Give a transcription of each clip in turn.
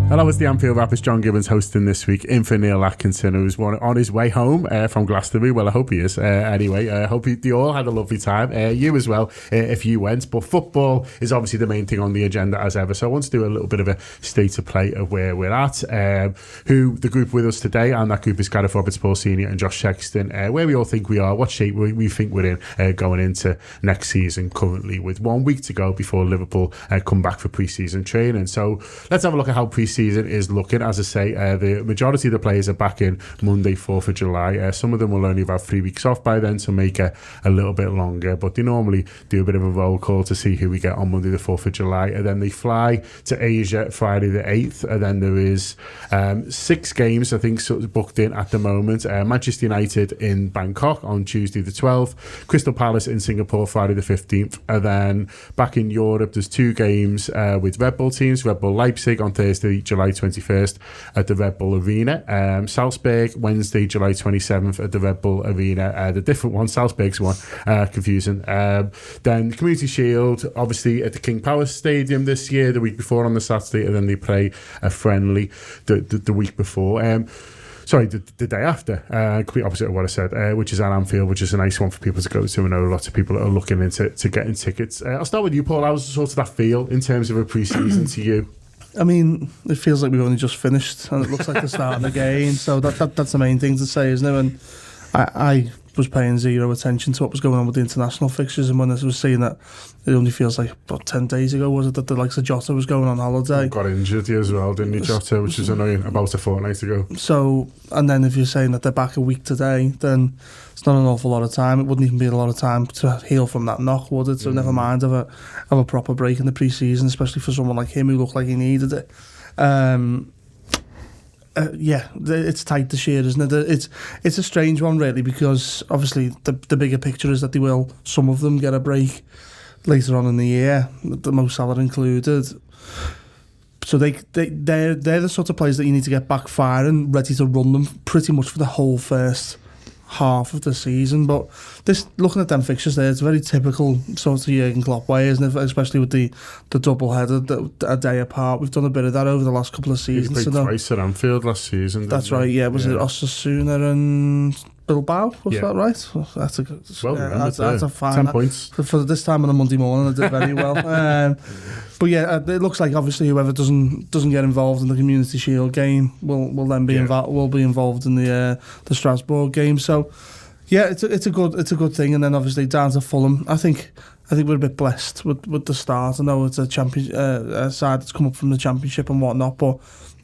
Hello, it's the Anfield Wrap. It's John Gibbons hosting this week in for Neil Atkinson, who's on his way home from Glastonbury. Well, I hope he is. Anyway, I hope you all had a lovely time. You as well, if you went. But football is obviously the main thing on the agenda as ever. So I want to do a little bit of a state of play of where we're at. Who the group with us today, and that group is Gareth, Paul Senior and Josh Sexton. Where we all think we are, what shape we think we're in going into next season, currently with 1 week to go before Liverpool come back for pre-season training. So let's have a look at how pre-season is looking. As I say, the majority of the players are back in Monday, 4th of July. Some of them will only have had 3 weeks off by then to make it a little bit longer, but they normally do a bit of a roll call to see who we get on Monday the 4th of July, and then they fly to Asia Friday the 8th, and then there is 6 games I think sort of booked in at the moment. Manchester United in Bangkok on Tuesday the 12th, Crystal Palace in Singapore Friday the 15th, and then back in Europe there's 2 games with Red Bull teams. Red Bull Leipzig on Thursday July 21st at the Red Bull Arena. Salzburg Wednesday July 27th at the Red Bull Arena. The different one, Salzburg's one, confusing. Then Community Shield obviously at the King Power Stadium this year, the week before on the Saturday, and then they play a friendly the week before. The day after, complete opposite of what I said, which is at Anfield, which is a nice one for people to go to. I know lots of people are looking into getting tickets. I'll start with you, Paul. How's sort of that feel in terms of a pre-season to you? I mean, it feels like we've only just finished and it looks like the start of the game, so that's the main thing to say, isn't it? And I was paying zero attention to what was going on with the international fixtures, and when I was seeing that it only feels like about 10 days ago, was it, that the likes of Jota was going on holiday. Got injured as well, didn't he, Jota, which is annoying, about a fortnight ago. So, and then if you're saying that they're back a week today, then it's not an awful lot of time. It wouldn't even be a lot of time to heal from that knock, would it? So never mind have a proper break in the pre-season, especially for someone like him who looked like he needed it. It's tight this year, isn't it? It's a strange one, really, because obviously the bigger picture is that some of them get a break later on in the year, the Mo Salah included. So they're the sort of players that you need to get back firing, ready to run them pretty much for the whole first half of the season. But looking at them fixtures there, it's a very typical sort of Jurgen Klopp way, isn't it? Especially with the double-header, a day apart. We've done a bit of that over the last couple of seasons. He played twice at Anfield last season. That's right, yeah. Was it Osasuna and Bilbao? Was that right? That's a that's a fine. 10 points. For this time on a Monday morning, I did very well. But yeah, it looks like obviously whoever doesn't get involved in the Community Shield game will then be involved in the Strasbourg game. So yeah, it's a good thing. And then obviously down to Fulham, I think we're a bit blessed with the start. I know it's a side that's come up from the Championship and whatnot, but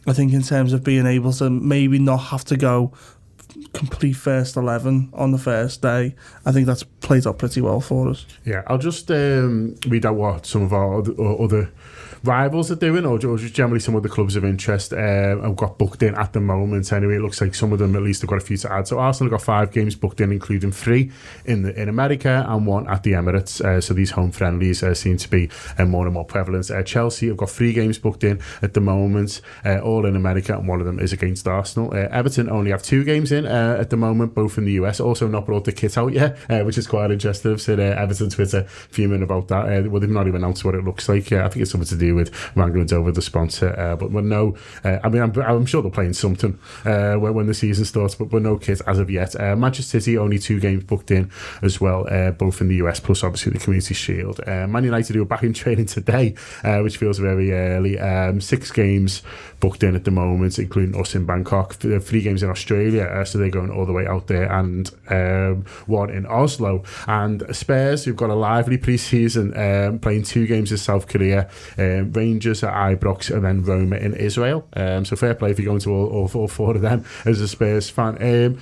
I think in terms of being able to maybe not have to go complete first 11 on the first day, I think that's played out pretty well for us. Yeah, I'll just read out what some of our other rivals are doing, or just generally some of the clubs of interest have got booked in at the moment. Anyway, it looks like some of them at least have got a few to add. So Arsenal have got 5 games booked in, including 3 in America and 1 at the Emirates. So these home friendlies seem to be more and more prevalent. Chelsea have got 3 games booked in at the moment, all in America, and one of them is against Arsenal. Everton only have 2 games in at the moment, both in the US. Also not brought the kit out yet, which is quite interesting. I've seen Everton Twitter fuming about that. Well, they've not even announced what it looks like. I think it's something to do with wranglings over the sponsor, but we're no. I'm sure they're playing something when the season starts, but we're no kit as of yet. Manchester City only 2 games booked in as well, both in the US, plus obviously the Community Shield. Man United are back in training today, which feels very early. 6 games booked in at the moment, including us in Bangkok. 3 games in Australia, so they're going all the way out there, and 1 in Oslo. And Spurs, who've got a lively pre-season, playing 2 games in South Korea, Rangers at Ibrox, and then Roma in Israel. So fair play if you're going to all 4 of them as a Spurs fan.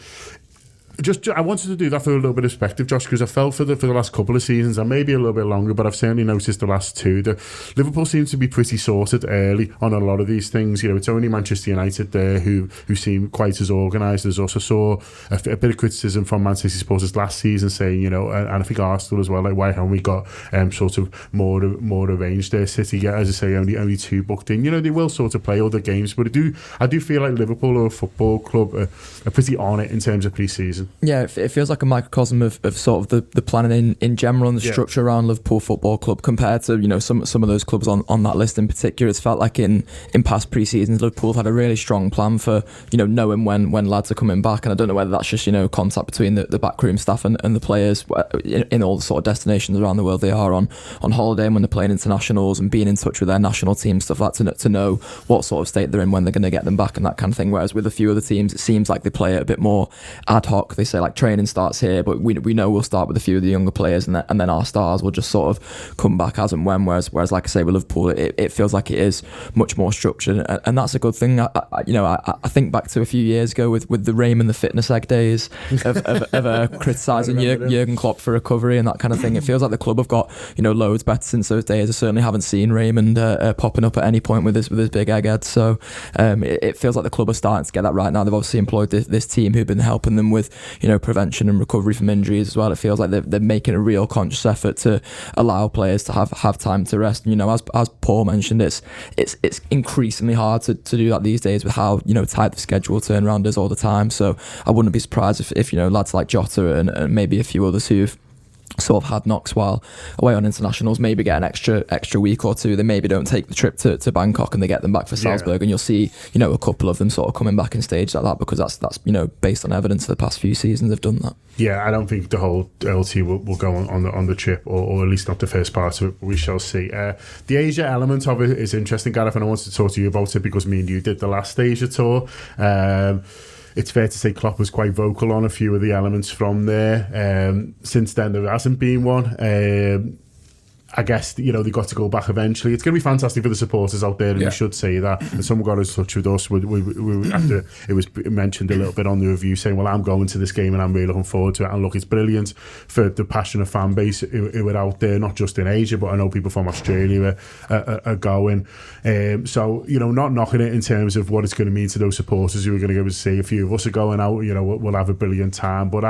I wanted to do that for a little bit of perspective, Josh, because I felt for the last couple of seasons, and maybe a little bit longer, but I've certainly noticed the last 2 that Liverpool seems to be pretty sorted early on a lot of these things. It's only Manchester United there who seem quite as organised as us. I saw a bit of criticism from Man City supporters last season saying, and I think Arsenal as well, like why haven't we got sort of more arranged there? City, as I say, only 2 booked in. They will sort of play other games, but I do feel like Liverpool or a football club are pretty on it in terms of pre-season. Yeah, it feels like a microcosm of sort of the planning in general and the structure around Liverpool Football Club compared to, you know, some of those clubs on that list in particular. It's felt like in past pre-seasons, Liverpool had a really strong plan for, you know, knowing when lads are coming back. And I don't know whether that's just, you know, contact between the backroom staff and the players in all the sort of destinations around the world they are on holiday and when they're playing internationals and being in touch with their national teams, stuff like that, to know what sort of state they're in, when they're going to get them back and that kind of thing. Whereas with a few other teams, it seems like they play it a bit more ad hoc. They say like training starts here, but we know we'll start with a few of the younger players and then our stars will just sort of come back as and when. Whereas like I say with Liverpool, it feels like it is much more structured, and that's a good thing. I think back to a few years ago with the Raymond the fitness egg days of criticising Jurgen Klopp for recovery and that kind of thing. It feels like the club have got, you know, loads better since those days. I certainly haven't seen Raymond popping up at any point with his big egghead. So it feels like the club are starting to get that right now. They've obviously employed this team who've been helping them with, you know, prevention and recovery from injuries as well. It feels like they're making a real conscious effort to allow players to have time to rest. You know, as Paul mentioned, it's increasingly hard to do that these days with how, you know, tight the schedule turnaround is all the time. So I wouldn't be surprised if you know, lads like Jota and maybe a few others who've sort of had knocks while away on internationals maybe get an extra week or two. They maybe don't take the trip to Bangkok and they get them back for Salzburg, and you'll see, you know, a couple of them sort of coming back in stage like that, because that's you know, based on evidence of the past few seasons they've done that. Yeah, I don't think the whole LT will go on the trip, or at least not the first part of it. We shall see. The Asia element of it is interesting, Gareth, and I wanted to talk to you about it because me and you did the last Asia tour. It's fair to say Klopp was quite vocal on a few of the elements from there. Since then, there hasn't been one. I guess, you know, they got to go back eventually. It's going to be fantastic for the supporters out there, and we should say that. And someone got in touch with us. We after it was mentioned a little bit on the review, saying, well, I'm going to this game and I'm really looking forward to it. And look, it's brilliant for the passionate fan base who are out there, not just in Asia, but I know people from Australia are going. So, you know, not knocking it in terms of what it's going to mean to those supporters who are going to go and see. A few of us are going out, you know, we'll have a brilliant time. But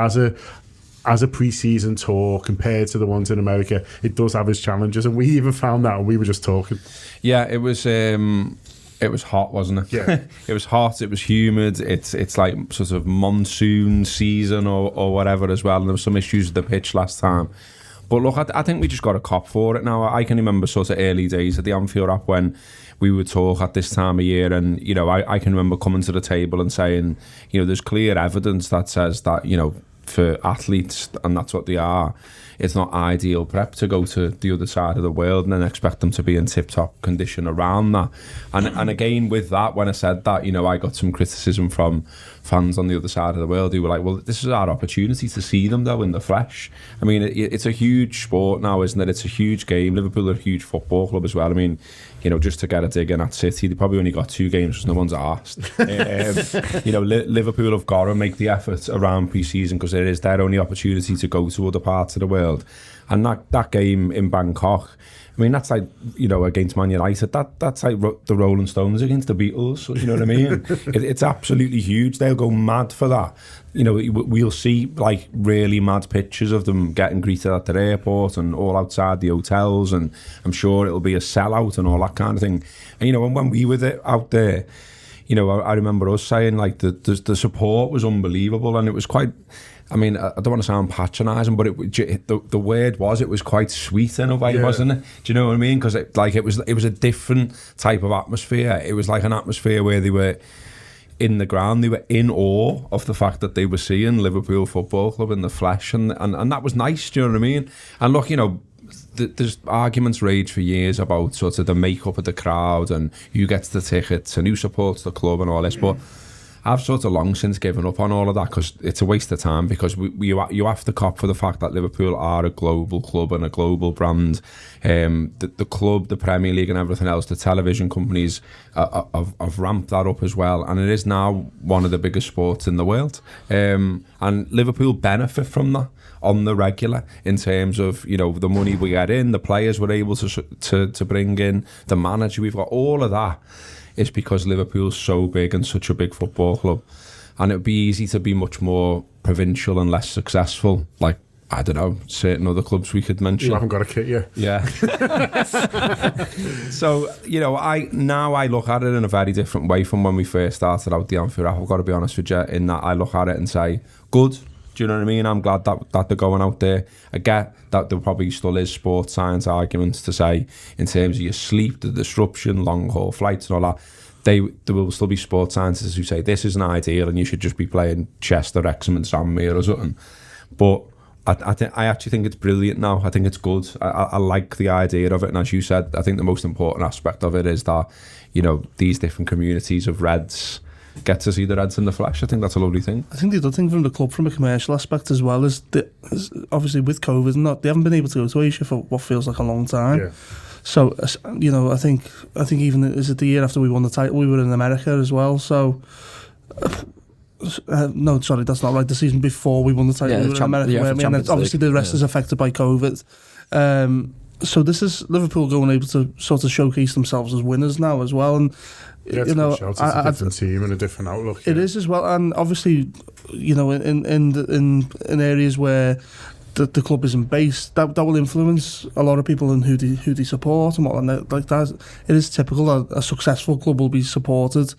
as a pre-season tour compared to the ones in America, it does have its challenges, and we even found that when we were just talking. Yeah, it was hot, wasn't it? Yeah. It was hot, it was humid, it's like sort of monsoon season or whatever as well, and there were some issues with the pitch last time. But look, I think we just got a cop for it now. I can remember sort of early days at the Anfield Wrap when we would talk at this time of year, and, you know, I can remember coming to the table and saying, you know, there's clear evidence that says that, you know, for athletes, and that's what they are, it's not ideal prep to go to the other side of the world and then expect them to be in tip-top condition around that. And again, with that, when I said that, you know, I got some criticism from fans on the other side of the world who were like, well, this is our opportunity to see them, though, in the flesh. I mean, it's a huge sport now, isn't it? It's a huge game. Liverpool are a huge football club as well. I mean, you know, just to get a dig in at City, they probably only got 2 games because no one's asked. You know, Liverpool have got to make the effort around pre-season because it is their only opportunity to go to other parts of the world. And that game in Bangkok, I mean, that's like, you know, against Man United, that's like the Rolling Stones against the Beatles, you know what I mean? It's absolutely huge. They'll go mad for that. You know, we'll see like really mad pictures of them getting greeted at their airport and all outside the hotels, and I'm sure it'll be a sellout and all that kind of thing. And, you know, and when we were out there, you know, I remember us saying like the support was unbelievable, and it was quite, I mean, I don't want to sound patronising, but the word was, it was quite sweet in a way, wasn't it? Do you know what I mean? Because it was a different type of atmosphere. It was like an atmosphere where they were in the ground, they were in awe of the fact that they were seeing Liverpool Football Club in the flesh, and that was nice. Do you know what I mean? And look, you know, there's arguments raged for years about sort of the makeup of the crowd and who gets the tickets and who supports the club and all this, but I've sort of long since given up on all of that because it's a waste of time, because you have to cop for the fact that Liverpool are a global club and a global brand. The club, the Premier League and everything else, the television companies have ramped that up as well, and it is now one of the biggest sports in the world. And Liverpool benefit from that on the regular in terms of, you know, the money we get in, the players we're able to bring in, the manager we've got, all of that. Is because Liverpool's so big and such a big football club, and it would be easy to be much more provincial and less successful, like, I don't know, certain other clubs we could mention. You haven't got a kit yet. Yeah. So, you know, I look at it in a very different way from when we first started out the Anfield Wrap. I've got to be honest with you, in that I look at it and say, good, Do you know what I mean? I'm glad that they're going out there. I get that there probably still is sports science arguments to say in terms of your sleep, the disruption, long haul flights and all that. There will still be sports scientists who say this isn't ideal and you should just be playing Chester, Wrexham and Tranmere or something. But I actually think it's brilliant now. I think it's good. I like the idea of it. And as you said, I think the most important aspect of it is that, you know, these different communities of Reds get to see the Reds in the flesh. I think that's a lovely thing. I think the other thing from the club, from a commercial aspect as well, is obviously with COVID and they haven't been able to go to Asia for what feels like a long time. Yeah. So, you know, I think even, is it the year after we won the title, we were in America as well. So, no, sorry, that's not right. The season before we won the title, we were in America. And obviously the rest is affected by COVID. So this is Liverpool going able to sort of showcase themselves as winners now as well. And you know, it's a different team and a different outlook. It is as well, and obviously, you know, in areas where the club isn't based, that will influence a lot of people and who they support and what, and like that. It is typical that a successful club will be supported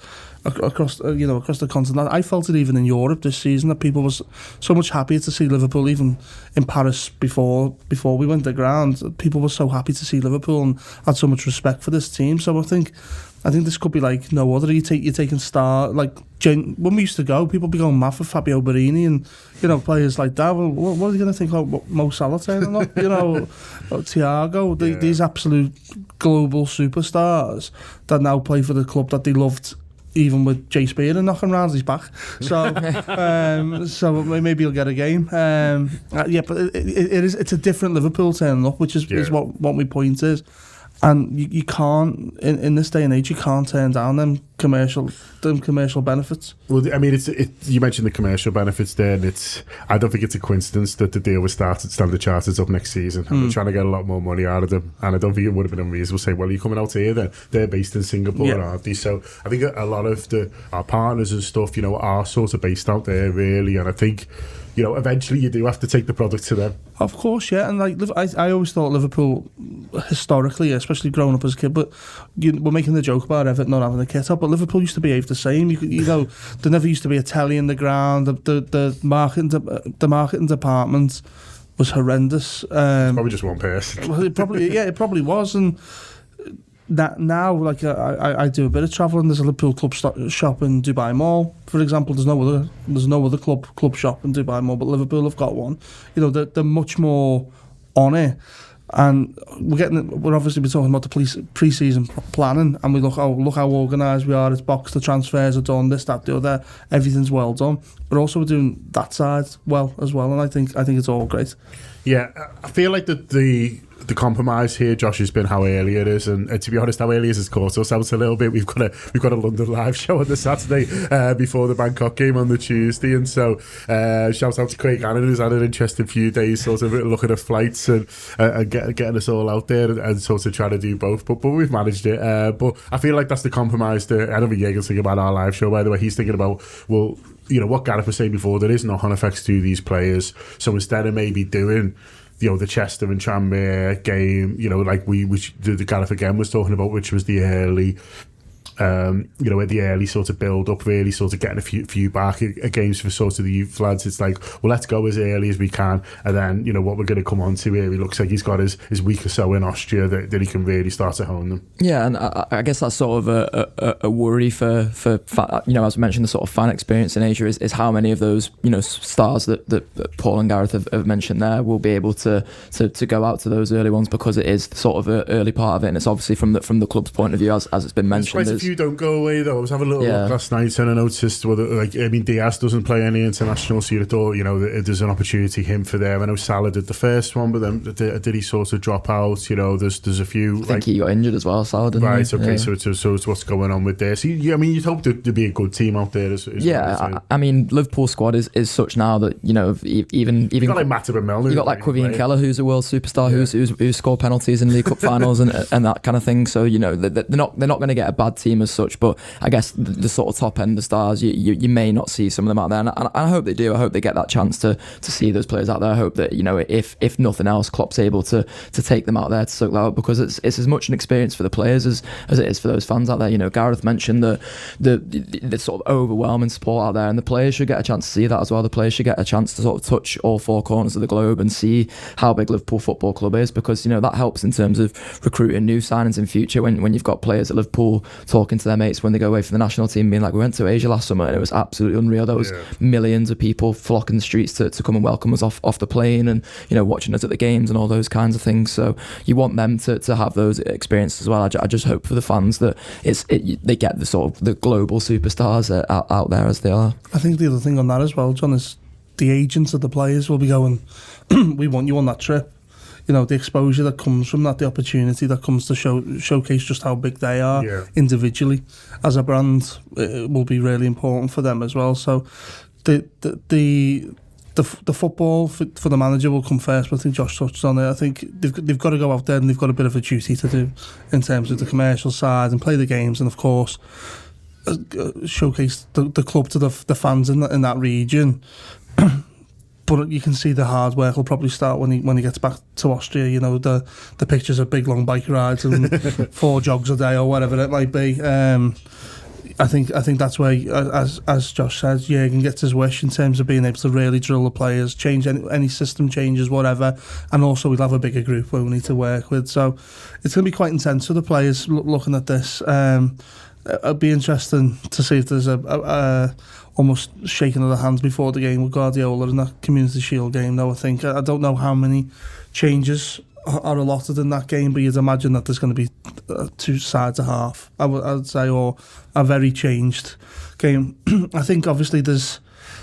across the continent. I felt it even in Europe this season, that people was so much happier to see Liverpool. Even in Paris before we went to the ground, people were so happy to see Liverpool and had so much respect for this team. So I think this could be like no other. You're taking star, like when we used to go, people be going mad for Fabio Borini and, you know, players like that. Well, what are you going to think about Mo Salah turning up? You know, Thiago, these absolute global superstars that now play for the club that they loved, even with Jay Spearing knocking around his back. So so maybe he'll get a game. But it's a different Liverpool turning up, which is what my point is. And you can't, in this day and age, you can't turn down them commercial benefits. Well, I mean, you mentioned the commercial benefits there, and I don't think it's a coincidence that the deal was Standard Chartered's up next season, and they're trying to get a lot more money out of them. And I don't think it would have been unreasonable to say, well, are you coming out here then? They're based in Singapore, aren't they? So I think a lot of our partners and stuff, you know, are sort of based out there, really. And I think, you know, eventually you do have to take the product to them. Of course, yeah. And like I always thought Liverpool, historically, especially growing up as a kid, but we're making the joke about Everton not having a kit up, but Liverpool used to behave the same. You know, there never used to be a telly in the ground. The marketing department was horrendous. Probably just one person. Well, it probably was. And that now, like I do a bit of travelling. There's a Liverpool club shop in Dubai Mall, for example. There's no other club shop in Dubai Mall, but Liverpool have got one. You know, they're much more on it, and we're obviously talking about the pre-season planning, and we look how organised we are. It's boxed, the transfers are done, this, that, the other. Everything's well done, but also we're doing that side well as well, and I think it's all great. Yeah, I feel like the compromise here, Josh, has been how early it is, and to be honest, how early has caught us out a little bit. We've got a London live show on the Saturday before the Bangkok game on the Tuesday, and so shout out to Craig Annan, who's had an interesting few days, sort of looking at flights and getting us all out there and sort of trying to do both. But we've managed it. But I feel like that's the compromise. I don't think Jürgen's thinking about our live show, by the way. He's thinking about, well, you know, what Gareth was saying before, there is knock-on effects to these players. So instead of maybe doing, you know, the Chester and Tranmere game, you know, like the Gareth again was talking about, which was the early, you know, the early sort of build up, really sort of getting a few back games for sort of the youth lads. It's like, well, let's go as early as we can, and then, you know, what we're going to come on to here, he looks like he's got his week or so in Austria that he can really start to hone them. Yeah, and I guess that's sort of a worry for you know, as I mentioned, the sort of fan experience in Asia is how many of those, you know, stars that Paul and Gareth have mentioned there will be able to go out to those early ones, because it is sort of an early part of it, and it's obviously from the club's point of view, as it's been mentioned. You don't go away though. I was having a little look last night and I noticed Diaz doesn't play any international, so you thought, you know, there's an opportunity him for there. I know Salah did the first one, but then did he sort of drop out? You know, there's a few. I think he got injured as well, Salah, didn't he? Right, okay, yeah. So it's what's going on with there. So I mean, you'd hope there'd be a good team out there. I mean, Liverpool squad is such now that, you know, even you got like Matip and Milner. You got like Quavian Keller, who's a world superstar, who's scored penalties in League Cup finals and that kind of thing. So, you know, they're not going to get a bad team team as such, but I guess the sort of top end of stars, you may not see some of them out there, and I hope they do. I hope they get that chance to see those players out there. I hope that, you know, if nothing else, Klopp's able to take them out there to soak that up, because it's as much an experience for the players as it is for those fans out there. You know, Gareth mentioned the sort of overwhelming support out there, and the players should get a chance to see that as well. The players should get a chance to sort of touch all four corners of the globe and see how big Liverpool Football Club is, because, you know, that helps in terms of recruiting new signings in future. When you've got players at Liverpool talking to their mates when they go away for the national team, being like, we went to Asia last summer and it was absolutely unreal. There was millions of people flocking the streets to come and welcome us off the plane, and, you know, watching us at the games and all those kinds of things. So you want them to have those experiences as well. I just hope for the fans that they get the sort of the global superstars out there as they are. I think the other thing on that as well, John, is the agents of the players will be going, we want you on that trip. You know, the exposure that comes from that, the opportunity that comes to showcase just how big they are individually as a brand, will be really important for them as well. So the football for the manager will come first, but I think Josh touched on it. I think they've got to go out there and they've got a bit of a duty to do in terms of the commercial side and play the games, and of course showcase the club to the fans in that region. But you can see the hard work will probably start when he gets back to Austria. You know, the pictures of big long bike rides and 4 jogs a day or whatever it might be. I think that's where, as Josh says, Jurgen gets his wish in terms of being able to really drill the players, change any system changes, whatever, and also we'll have a bigger group where we need to work with. So it's going to be quite intense for the players looking at this. It'll be interesting to see if there's a almost shaking of the hands before the game with Guardiola in that Community Shield game, though. I don't know how many changes are allotted in that game, but you'd imagine that there's going to be 2 sides a half, I'd say, or a very changed game. I think obviously there's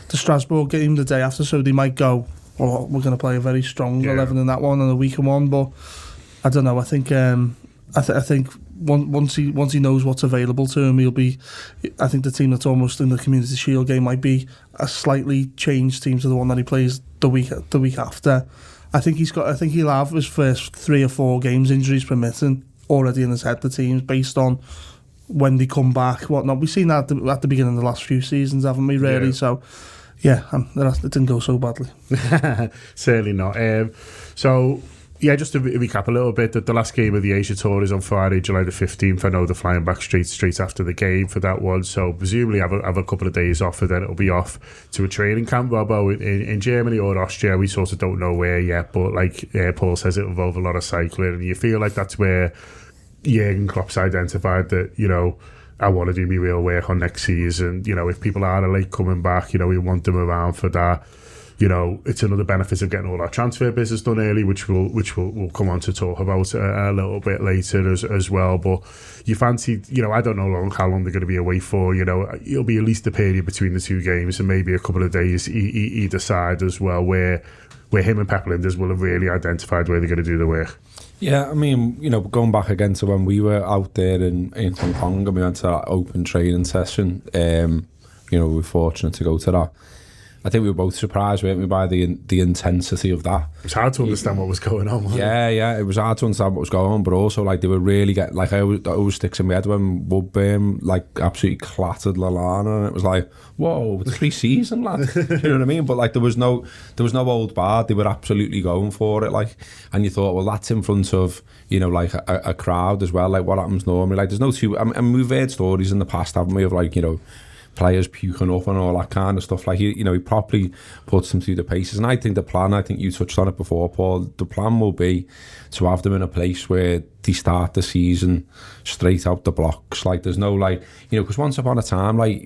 the Strasbourg game the day after, so they might go, we're going to play a very strong 11 in that one and a weaker one, but I don't know. I think I think once he knows what's available to him, he'll be. I think the team that's almost in the Community Shield game might be a slightly changed team to the one that he plays the week after. I think he'll have his first 3 or 4 games, injuries permitting, already in his head, the teams, based on when they come back, whatnot. We've seen that at the beginning of the last few seasons, haven't we, really? Yeah. So, yeah, it didn't go so badly. Certainly not. Yeah, just to recap a little bit, that the last game of the Asia Tour is on Friday, July the 15th. I know they're flying back straight after the game for that one, so presumably have a couple of days off, and then it'll be off to a training camp, Robbo, in Germany or Austria. We sort of don't know where yet, but like Paul says, it'll involve a lot of cycling, and you feel like that's where Jurgen Klopp's identified that, you know, I want to do my real work on next season. You know, if people are late coming back, you know, we want them around for that. You know, it's another benefit of getting all our transfer business done early, which we'll come on to talk about a little bit later as well. But you fancy, you know, I don't know how long they're going to be away for. You know, it'll be at least a period between the 2 games, and maybe a couple of days either side as well, where him and Pep Linders will have really identified where they're going to do the work. Yeah, I mean, you know, going back again to when we were out there in Hong Kong and we went to that open training session, you know, we were fortunate to go to that. I think we were both surprised, weren't we, by the intensity of that. It was hard to understand what was going on, wasn't it? Yeah, it was hard to understand what was going on, but also, like, they were really getting, like, I always sticks in my head when Woodburn, like, absolutely clattered Lallana, and it was like, whoa, it's pre-season, lad. You know what I mean? But, like, there was no old bar. They were absolutely going for it, like, and you thought, well, that's in front of, you know, like, a crowd as well. Like, what happens normally? Like, there's no two, and we've heard stories in the past, haven't we, of, like, you know, players puking up and all that kind of stuff. Like, you know, he properly puts them through the paces. And I think the plan, I think you touched on it before, Paul, the plan will be to have them in a place where they start the season straight out the blocks. Like, there's no, like, you know, because once upon a time, like,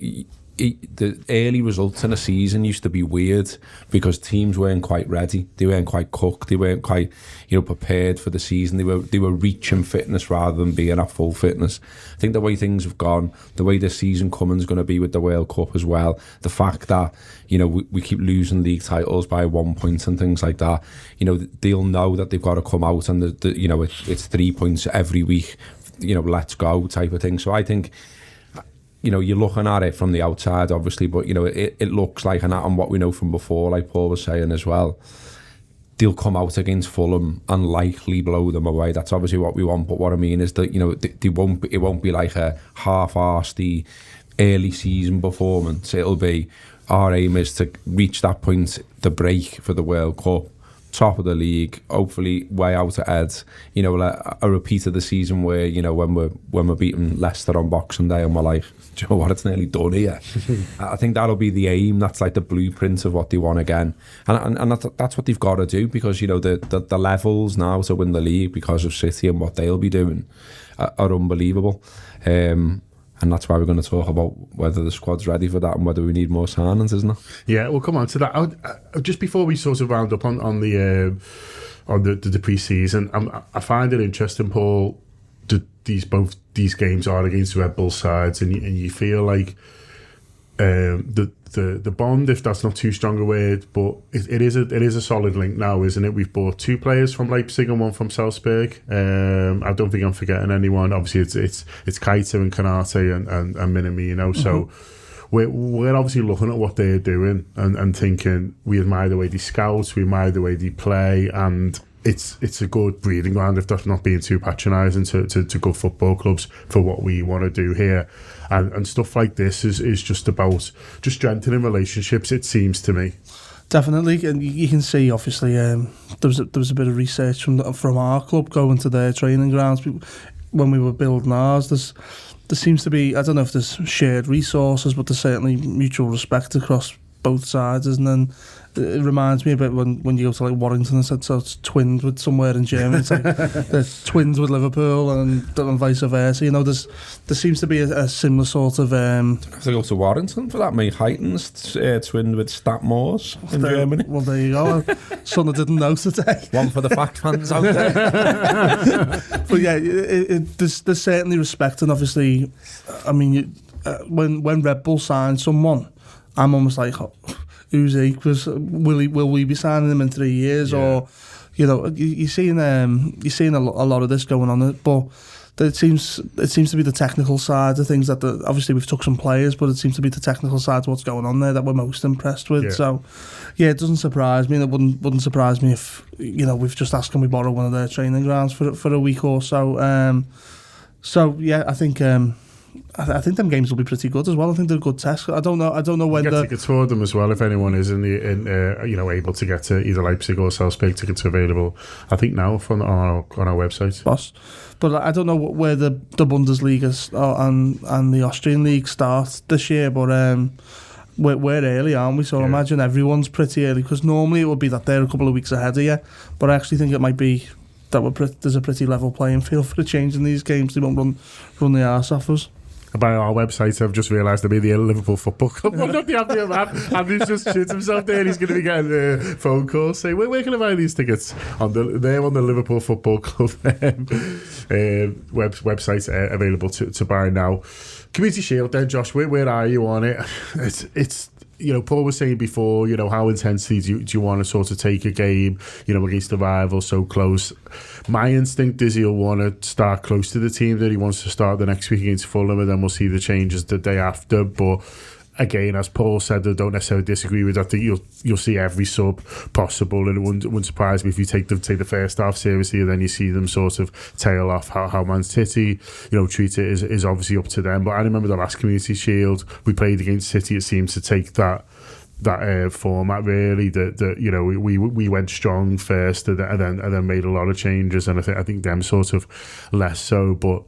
the early results in a season used to be weird because teams weren't quite ready. They weren't quite cooked. They weren't quite, you know, prepared for the season. They were reaching fitness rather than being at full fitness. I think the way things have gone, the way this season coming is going to be with the World Cup as well, the fact that, you know, we keep losing league titles by 1 point and things like that, you know, they'll know that they've got to come out and, you know, it's 3 points every week, you know, let's go type of thing. So I think, you know, you're looking at it from the outside, obviously, but, you know, it looks like, and what we know from before, like Paul was saying as well, they'll come out against Fulham and likely blow them away. That's obviously what we want. But what I mean is that, you know, it won't be like a half-arsed early season performance. It'll be, our aim is to reach that point, the break for the World Cup, top of the league, hopefully way out ahead. You know, a repeat of the season where, you know, when we're beating Leicester on Boxing Day and we're like, do you know what, it's nearly done here. I think that'll be the aim. That's like the blueprint of what they want again, and that's what they've got to do, because, you know, the levels now to win the league because of City and what they'll be doing are unbelievable. And that's why we're going to talk about whether the squad's ready for that and whether we need more signings, isn't it? Yeah, we'll come on to that. Just before we sort of round up on the pre-season, I find it interesting, Paul, that both these games are against Red Bull sides, and you feel like the bond, if that's not too strong a word, but it is a solid link now, isn't it? We've bought 2 players from Leipzig and 1 from Salzburg. I don't think I'm forgetting anyone. Obviously, it's Keita and Kanate and Minamino. Mm-hmm. So we're obviously looking at what they're doing and thinking, we admire the way they scout, we admire the way they play, and it's a good breeding ground, if that's not being too patronising, to good football clubs for what we want to do here. And stuff like this is just about just strengthening relationships, it seems to me. Definitely, and you can see, obviously, there was a bit of research from our club going to their training grounds when we were building ours. There seems to be, I don't know if there's shared resources, but there's certainly mutual respect across both sides, and then it reminds me a bit when you go to like Warrington and said, so it's twinned with somewhere in Germany. It's like there's twins with Liverpool and vice versa. You know, there seems to be a similar sort of. I have to go to Warrington for that. Mate, Heighton's twinned with Statmore's in Germany. Well, there you go. Son, I didn't know today. One for the fact fans out there. But yeah, there's certainly respect, and obviously, I mean, when Red Bull signs someone, I'm almost like, who's he? Because will we be signing him in 3 years? Yeah. Or, you know, you're seeing a lot of this going on, but it seems to be the technical side of things that obviously we've took some players, but it seems to be the technical side of what's going on there that we're most impressed with. Yeah. So, yeah, it doesn't surprise me, and it wouldn't surprise me if, you know, we've just asked, can we borrow one of their training grounds for a week or so. So yeah, I think them games will be pretty good as well. I think they're a good test. I don't know when get tickets for them as well. If anyone is able to get to either Leipzig or Salzburg, tickets are available, I think now on our website. Boss. But I don't know where the Bundesliga and the Austrian League start this year. But we're early, aren't we? So I imagine everyone's pretty early, because normally it would be that they're a couple of weeks ahead of you. But I actually think it might be that there's a pretty level playing field for a change in these games. They won't run the arse off us. By our website, I've just realised there'll be the Liverpool Football Club. Well, not the Anfield Wrap. And he's just shit himself there. He's going to be getting a phone call saying, where can I buy these tickets? They're on the Liverpool Football Club website, available to buy now. Community Shield then, Josh, where are you on it? It's you know, Paul was saying before, you know, how intensely do you want to sort of take a game, you know, against a rival so close? My instinct is he'll want to start close to the team that he wants to start the next week against Fulham, and then we'll see the changes the day after. But again, as Paul said, I don't necessarily disagree with that. I think you'll see every sub possible, and it wouldn't surprise me if you take the first half seriously, and then you see them sort of tail off. How Man City, you know, treat it is obviously up to them. But I remember the last Community Shield we played against City, it seems to take that format really. That you know, we went strong first, and then made a lot of changes, and I think them sort of less so, but.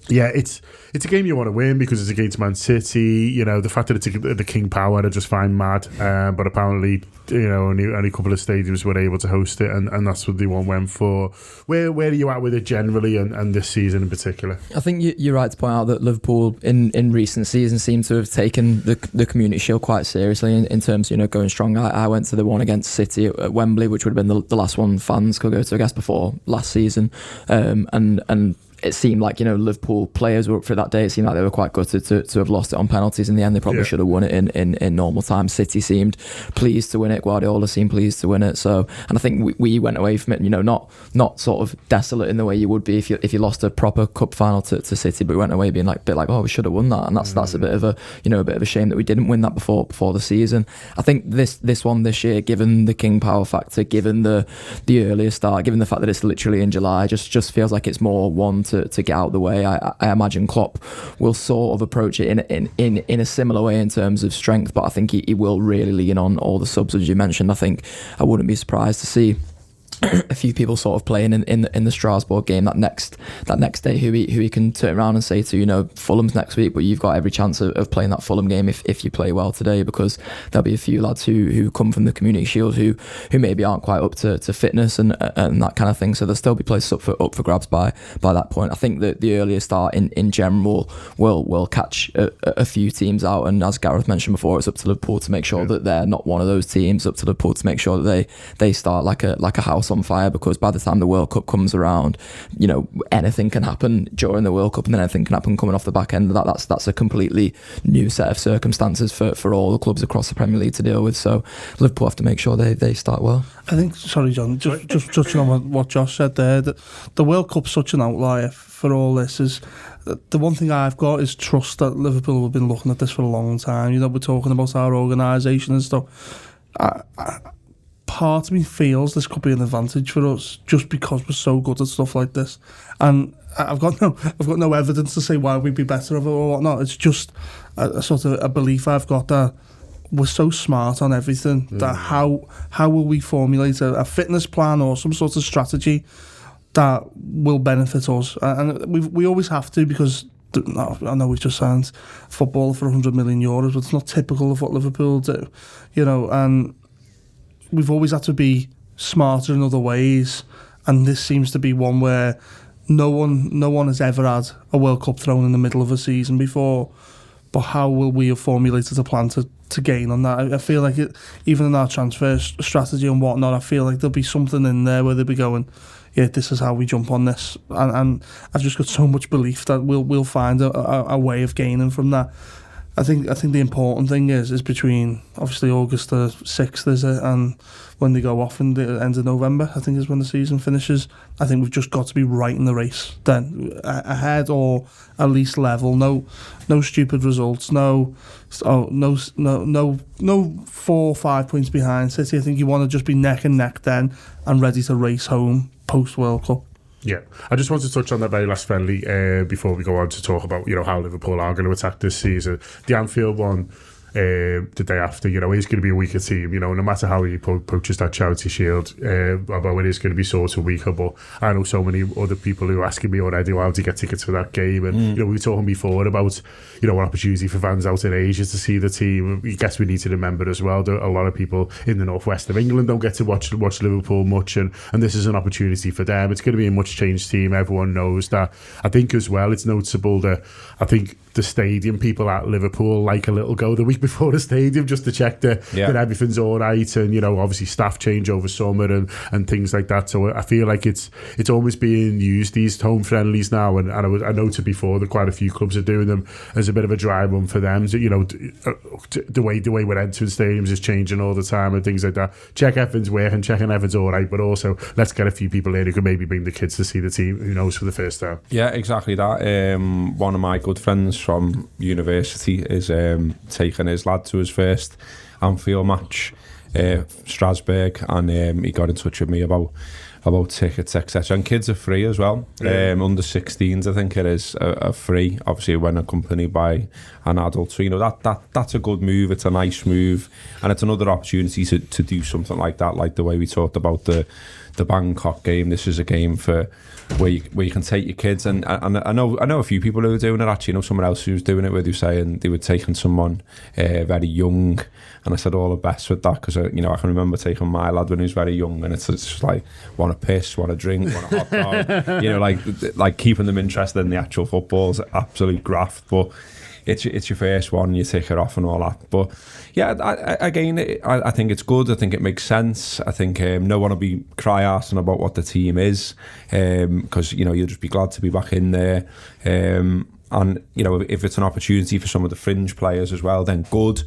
Yeah, it's a game you want to win because it's against Man City. You know, the fact that it's the King Power I just find mad. But apparently, you know, only a couple of stadiums were able to host it, and that's what they went for. Where are you at with it generally, and this season in particular? I think you're right to point out that Liverpool in recent seasons seem to have taken the Community Shield quite seriously in terms of, you know, going strong. I went to the one against City at Wembley, which would have been the last one fans could go to, I guess, before last season, and it seemed like, Liverpool players were up for it that day. It seemed like they were quite gutted to have lost it on penalties in the end. They probably should have won it in normal time. City seemed pleased to win it. Guardiola seemed pleased to win it. So, and I think we went away from it, not sort of desolate in the way you would be if you lost a proper cup final to City, but we went away being like a bit like, oh, we should have won that. And that's a bit of a shame that we didn't win that before the season. I think this one this year, given the King Power factor, given the earlier start, given the fact that it's literally in July, just feels like it's more one to get out the way. I imagine Klopp will sort of approach it in a similar way in terms of strength, but I think he will really lean on all the subs, as you mentioned. I think I wouldn't be surprised to see a few people sort of playing in the Strasbourg game that next day who he can turn around and say to, Fulham's next week, but you've got every chance of playing that Fulham game if you play well today, because there'll be a few lads who come from the Community Shield who maybe aren't quite up to fitness and that kind of thing, so there'll still be places up for grabs by that point. I think that the earlier start in general will catch a few teams out, and as Gareth mentioned before, it's up to Liverpool to make sure that they're not one of those teams, up to Liverpool to make sure that they start like a house on fire, because by the time the World Cup comes around, anything can happen during the World Cup, and then anything can happen coming off the back end of that. That's a completely new set of circumstances for all the clubs across the Premier League to deal with. So Liverpool have to make sure they start well. I think, sorry John, just touching on what Josh said there, that the World Cup's such an outlier for all this. Is the one thing I've got is trust that Liverpool have been looking at this for a long time. We're talking about our organisation and stuff. Part of me feels this could be an advantage for us just because we're so good at stuff like this, and I've got no evidence to say why we'd be better of it or whatnot. It's just a sort of a belief I've got that we're so smart on everything that how will we formulate a fitness plan or some sort of strategy that will benefit us, and we always have to, because I know we've just signed football for €100 million, but it's not typical of what Liverpool do, and we've always had to be smarter in other ways, and this seems to be one where no one has ever had a World Cup thrown in the middle of a season before. But how will we have formulated a plan to gain on that? I feel like even in our transfer strategy and whatnot, I feel like there'll be something in there where they'll be going, yeah, this is how we jump on this, and I've just got so much belief that we'll find a way of gaining from that. I think the important thing is between, obviously, August the 6th, is it, and when they go off in the end of November, I think is when the season finishes. I think we've just got to be right in the race then, ahead or at least level. No stupid results. No 4 or 5 points behind City. I think you want to just be neck and neck then and ready to race home post World Cup. Yeah, I just want to touch on that very last friendly before we go on to talk about how Liverpool are going to attack this season. The Anfield one, the day after, is going to be a weaker team. No matter how he approaches that Charity Shield, although it is going to be sort of weaker. But I know so many other people who are asking me already how to get tickets for that game, and we were talking before about an opportunity for fans out in Asia to see the team. I guess we need to remember as well that a lot of people in the northwest of England don't get to watch Liverpool much, and this is an opportunity for them. It's going to be a much changed team. Everyone knows that. I think as well it's noticeable that I think the stadium people at Liverpool like a little go the week before the stadium just to check that everything's all right, and obviously staff change over summer and things like that. So I feel like it's almost being used, these home friendlies now, and I noted before that quite a few clubs are doing them as a bit of a dry run for them. So, the way we're entering stadiums is changing all the time and things like that. Check everything's working, checking everything's all right, but also let's get a few people in who can maybe bring the kids to see the team, who knows, for the first time. Yeah, exactly that. One of my good friends from university is taking his lad to his first Anfield match, Strasbourg, and he got in touch with me about tickets, etc. And kids are free as well. Under 16s, I think it is, are free, obviously when accompanied by an adult. So that's a good move. It's a nice move, and it's another opportunity to do something like that, like the way we talked about the Bangkok game. This is a game for where you can take your kids, and I know a few people who are doing it. Actually, someone else who's doing it, where they're saying they were taking someone very young, and I said all the best with that, because I can remember taking my lad when he was very young, and it's just like want to piss, want to drink, want a hot dog, like keeping them interested in the actual football is absolute graft, but it's your first one, you take it off and all that. But yeah, I think it's good. I think it makes sense. I think no one will be crying cry arsing about what the team is, because you'll just be glad to be back in there. And, if it's an opportunity for some of the fringe players as well, then good.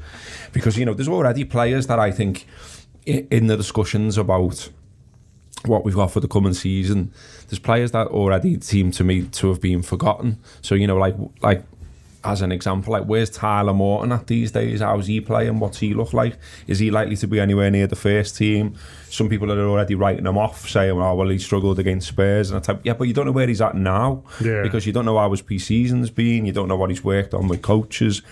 Because, there's already players that I think in the discussions about what we've got for the coming season, there's players that already seem to me to have been forgotten. So, like as an example, like where's Tyler Morton at these days? How's he playing? What's he look like? Is he likely to be anywhere near the first team? Some people are already writing him off, saying, "Oh, well, he struggled against Spurs." And I type, yeah, but you don't know where he's at now, because you don't know how his pre-season's been. You don't know what he's worked on with coaches.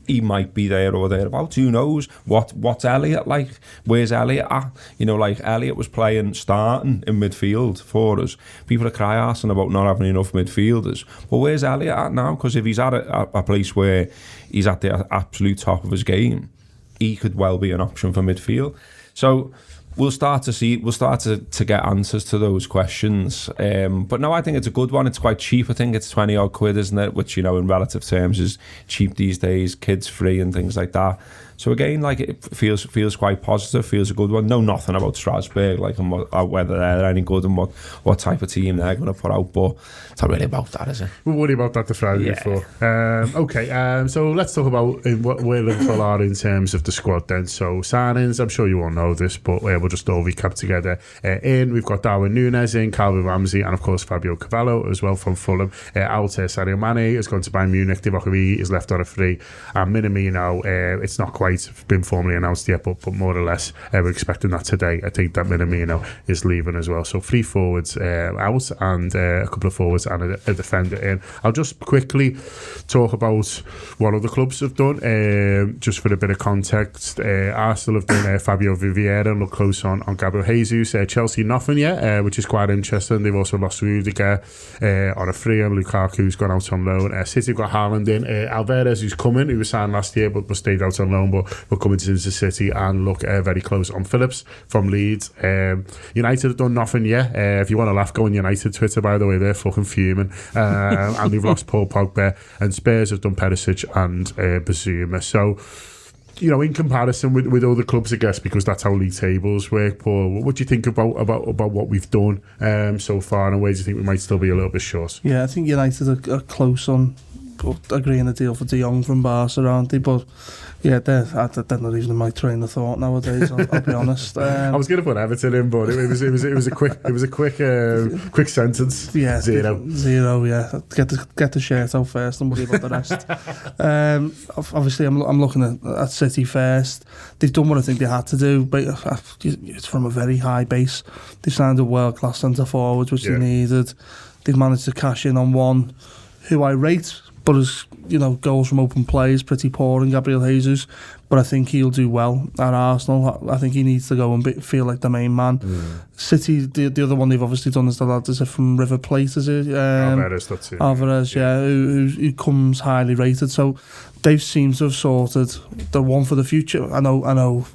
He might be there or thereabouts. Who knows? What's Elliot like? Where's Elliot at? Like Elliot was starting in midfield for us. People are cry-arsing about not having enough midfielders. But where's Elliot at now? Because if he's at a place where he's at the absolute top of his game, he could well be an option for midfield. So we'll start to get answers to those questions. But no, I think it's a good one. It's quite cheap. I think it's 20 odd quid, isn't it? Which, in relative terms is cheap these days, kids free and things like that. So again, like it feels quite positive, feels a good one. Know nothing about Strasbourg, like and whether they're any good and what type of team they're going to put out, but it's not really about that, is it? We'll worry about that the Friday before. So let's talk about where Liverpool are in terms of the squad then. So signings, I'm sure you all know this, but we'll just all recap together. We've got Darwin Núñez in, Calvin Ramsey, and of course Fabio Cavallo as well from Fulham. Out Sadio Mane has gone to Bayern Munich, Divock Origi is left on a free, and Minamino, it's not quite been formally announced yet, but more or less we're expecting that today. I think that Minamino is leaving as well. So 3 forwards out and a couple of forwards and a defender in. I'll just quickly talk about what other clubs have done, just for a bit of context. Arsenal have done Fabio Vieira, look close on Gabriel Jesus. Chelsea nothing yet, which is quite interesting. They've also lost Rudiger on a free, and Lukaku's gone out on loan. City got Haaland in. Alvarez, who's coming, who was signed last year but stayed out on loan, but coming to City, and look very close on Phillips from Leeds. United have done nothing yet. If you want to laugh, go on United Twitter, by the way, they're fucking fuming. And they've lost Paul Pogba, and Spurs have done Perisic and Bazuma. So, in comparison with other clubs, I guess, because that's how league tables work, Paul, what do you think about what we've done so far, and where do you think we might still be a little bit short? Yeah, I think United are close on agreeing a deal for De Jong from Barca, aren't they? But yeah, they're not even in my train of thought nowadays. I'll be honest. I was going to put Everton in, but it was a quick sentence. Yeah, 0. Yeah, get the shirt out first and worry about the rest. Obviously, I'm looking at City first. They've done what I think they had to do, but it's from a very high base. They've signed a world class centre forward, which they needed. They've managed to cash in on one who I rate, but his goals from open play is pretty poor in Gabriel Jesus. But I think he'll do well at Arsenal. I think he needs to go and feel like the main man. City, the other one they've obviously done is the lad from River Plate, is it? Alvarez, that's it. Alvarez, who comes highly rated. So they've seemed to have sorted the one for the future. I know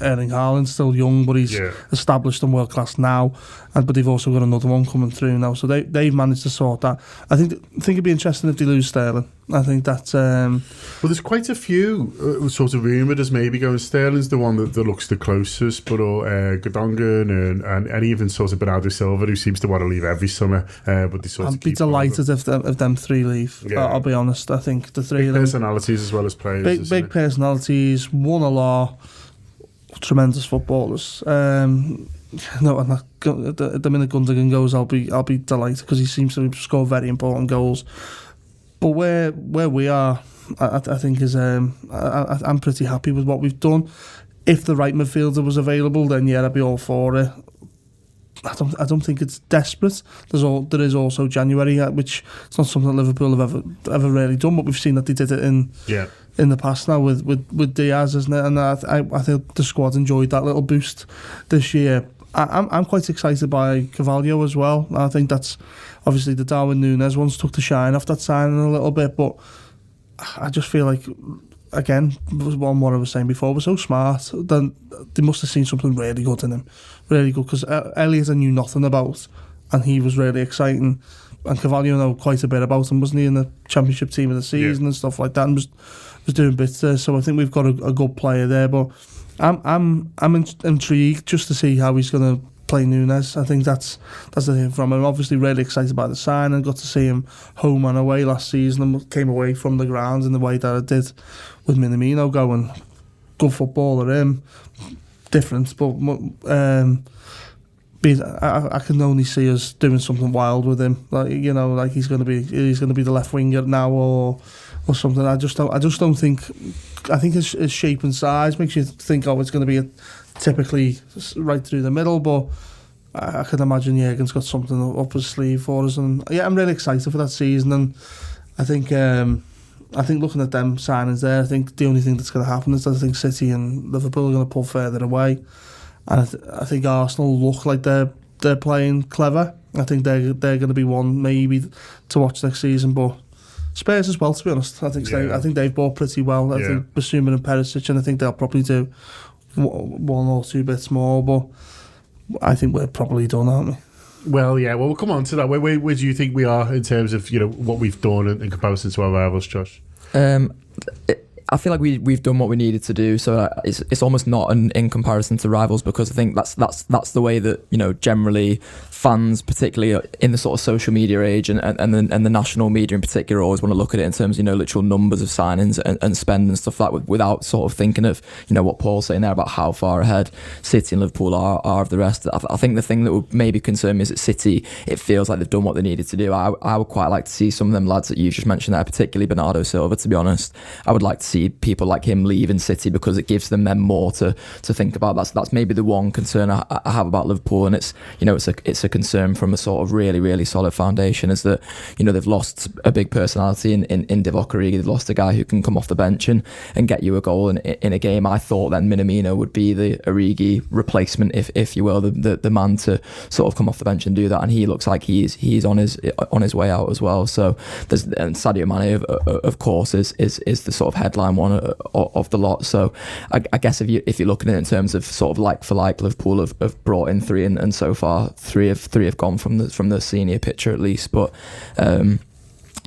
Erling Haaland's still young, but he's established and world class now. But they've also got another one coming through now, so they've managed to sort that. I think it'd be interesting if they lose Sterling. I think that's well, there's quite a few sort of rumoured as maybe going. Sterling's the one that looks the closest, but Gundogan and even sort of Bernardo Silva, who seems to want to leave every summer, but they sort of. I'd be delighted if them three leave. I'll be honest. I think the three big of them, personalities as well as players. Big personalities, won a lot, tremendous footballers. No, and the minute Gundogan goes, I'll be delighted because he seems to score very important goals. But where we are, I think is I'm pretty happy with what we've done. If the right midfielder was available, then I'd be all for it. I don't think it's desperate. There is also January, which it's not something that Liverpool have ever really done, but we've seen that they did it in the past now with Diaz, isn't it? And I think the squad enjoyed that little boost this year. I'm quite excited by Cavallo as well. I think that's obviously the Darwin Núñez ones took the shine off that signing a little bit, but I just feel like, again, what I was saying before, we're so smart, then they must have seen something really good in him. Really good, because Elliot I knew nothing about, and he was really exciting. And Cavallo know quite a bit about him, wasn't he, in the championship team of the season and stuff like that, and was doing bits there. So I think we've got a good player there, but I'm intrigued just to see how he's going to play Núñez. I think that's the thing from him. Obviously really excited about the sign and got to see him home and away last season and came away from the ground in the way that it did with Minamino going. Good footballer, him. Different, but I can only see us doing something wild with him. Like, you know, like he's going to be the left winger now or something. I just don't think. I think his shape and size makes you think, oh, it's going to be typically right through the middle, but I can imagine Jurgen's got something up his sleeve for us, and yeah, I'm really excited for that season. And I think looking at them signings there, I think the only thing that's going to happen is that I think City and Liverpool are going to pull further away, and I think Arsenal look like they're playing clever. I think they're going to be one maybe to watch next season, but Spurs as well, to be honest. I think they've bought pretty well. I think Basuma and Perisic, and I think they'll probably do one or two bits more, but I think we're probably done, aren't we? Well, yeah. Well, we'll come on to that. Where do you think we are in terms of, you know, what we've done in comparison to our rivals, Josh? I feel like we've done what we needed to do, so it's almost not in comparison to rivals, because I think that's the way that, you know, generally fans, particularly in the sort of social media age and the national media in particular, always want to look at it in terms of, you know, literal numbers of signings and spend and stuff like that, without sort of thinking of, you know, what Paul's saying there about how far ahead City and Liverpool are of the rest. I think the thing that would maybe concern me is that City, it feels like they've done what they needed to do. I would quite like to see some of them lads that you just mentioned there, particularly Bernardo Silva, to be honest. I would like to see people like him leaving City, because it gives them then more to think about. That's maybe the one concern I have about Liverpool, and it's, you know, it's a concern from a sort of really, really solid foundation, is that, you know, they've lost a big personality in Divock Origi. They've lost a guy who can come off the bench and get you a goal in a game. I thought then Minamino would be the Origi replacement, if you will, the man to sort of come off the bench and do that, and he looks like he's on his way out as well. So there's, and Sadio Mane of course is the sort of headline one of the lot. So I guess if you're looking at it in terms of sort of like for like, Liverpool have brought in three, and so far three have gone from the senior picture at least, but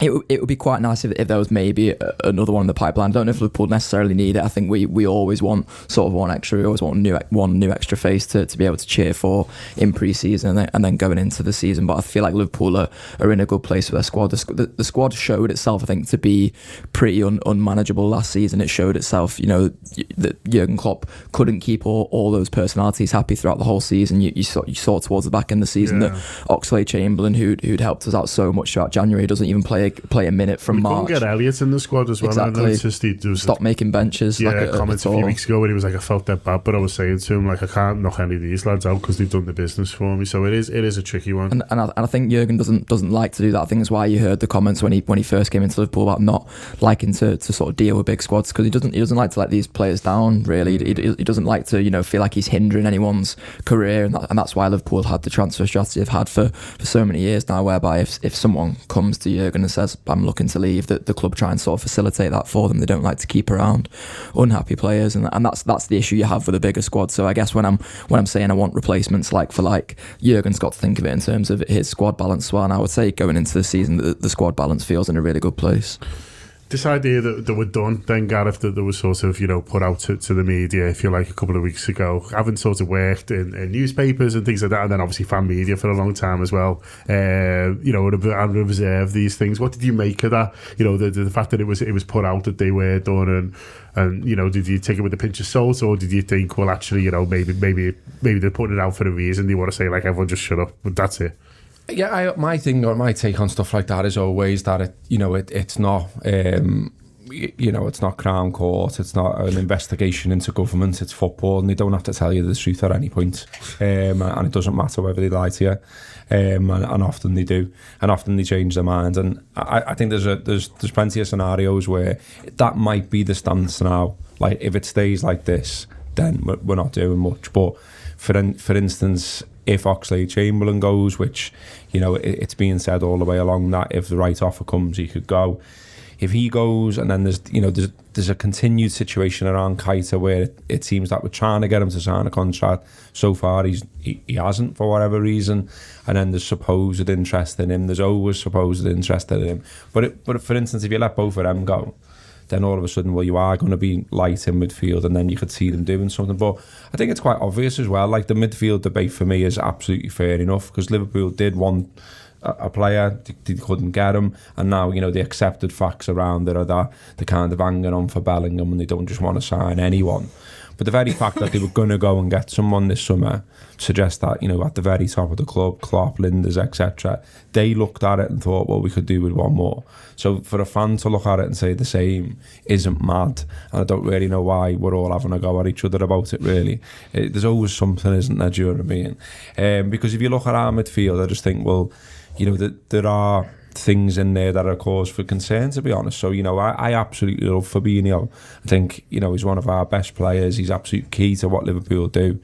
it would be quite nice if there was maybe another one in the pipeline. I don't know if Liverpool necessarily need it. I think we always want sort of one extra. We always want one new extra face to be able to cheer for in pre-season and then going into the season. But I feel like Liverpool are in a good place with their squad. The squad showed itself, I think, to be pretty unmanageable last season. It showed itself, you know, that Jurgen Klopp couldn't keep all those personalities happy throughout the whole season. You saw towards the back end of the season that Oxlade-Chamberlain, who'd helped us out so much throughout January, doesn't even play a minute from March. We couldn't get Elliott in the squad as well. Exactly. I noticed he stopped making benches. Yeah, comments a few weeks ago when he was like, I felt that bad, but I was saying to him, like, I can't knock any of these lads out because they've done the business for me. So it is a tricky one. And I think Jurgen doesn't like to do that. I think that's why you heard the comments when he first came into Liverpool about not liking to sort of deal with big squads, because he doesn't like to let these players down. Really, he doesn't like to, you know, feel like he's hindering anyone's career, and that's why Liverpool had the transfer strategy they've had for so many years now, whereby if someone comes to Jurgen and says, I'm looking to leave, that the club try and sort of facilitate that for them. They don't like to keep around unhappy players, and that's the issue you have with a bigger squad. So I guess when I'm saying I want replacements like for like, Jurgen's got to think of it in terms of his squad balance as well. And I would say going into the season, the squad balance feels in a really good place. This idea that we're done, then, Gareth, that was sort of, you know, put out to the media, if you like, a couple of weeks ago, having sort of worked in newspapers and things like that, and then obviously fan media for a long time as well, you know, and observe these things. What did you make of that? You know, the fact that it was put out that they were done, and you know, did you take it with a pinch of salt, or did you think, well, actually, you know, maybe they're putting it out for a reason? They want to say, like, everyone just shut up, but that's it. Yeah, my take on stuff like that is always that it's not it's not Crown Court, it's not an investigation into government, it's football, and they don't have to tell you the truth at any point, and it doesn't matter whether they lie to you, and often they do, and often they change their minds. And I think there's plenty of scenarios where that might be the stance now. Like, if it stays like this, then we're not doing much. But for instance, if Oxlade-Chamberlain goes, which, you know, it's being said all the way along that if the right offer comes, he could go. If he goes, and then there's a continued situation around Keita where it seems that we're trying to get him to sign a contract. So far, he hasn't, for whatever reason. And then there's supposed interest in him. There's always supposed interest in him. But for instance, if you let both of them go, then all of a sudden, well, you are going to be light in midfield, and then you could see them doing something. But I think it's quite obvious as well. Like, the midfield debate for me is absolutely fair enough, because Liverpool did want a player, they couldn't get him, and now, you know, the accepted facts around it are that they're kind of hanging on for Bellingham and they don't just want to sign anyone. But the very fact that they were going to go and get someone this summer suggests that, you know, at the very top of the club, Klopp, Linders, etc., they looked at it and thought, well, we could do with one more. So for a fan to look at it and say the same isn't mad. And I don't really know why we're all having a go at each other about it, really. There's always something, isn't there, do you know what I mean? Because if you look at our midfield, I just think, well, you know, there are things in there that are cause for concern, to be honest. So, you know, I absolutely love Fabinho. I think, you know, he's one of our best players. He's absolutely key to what Liverpool do.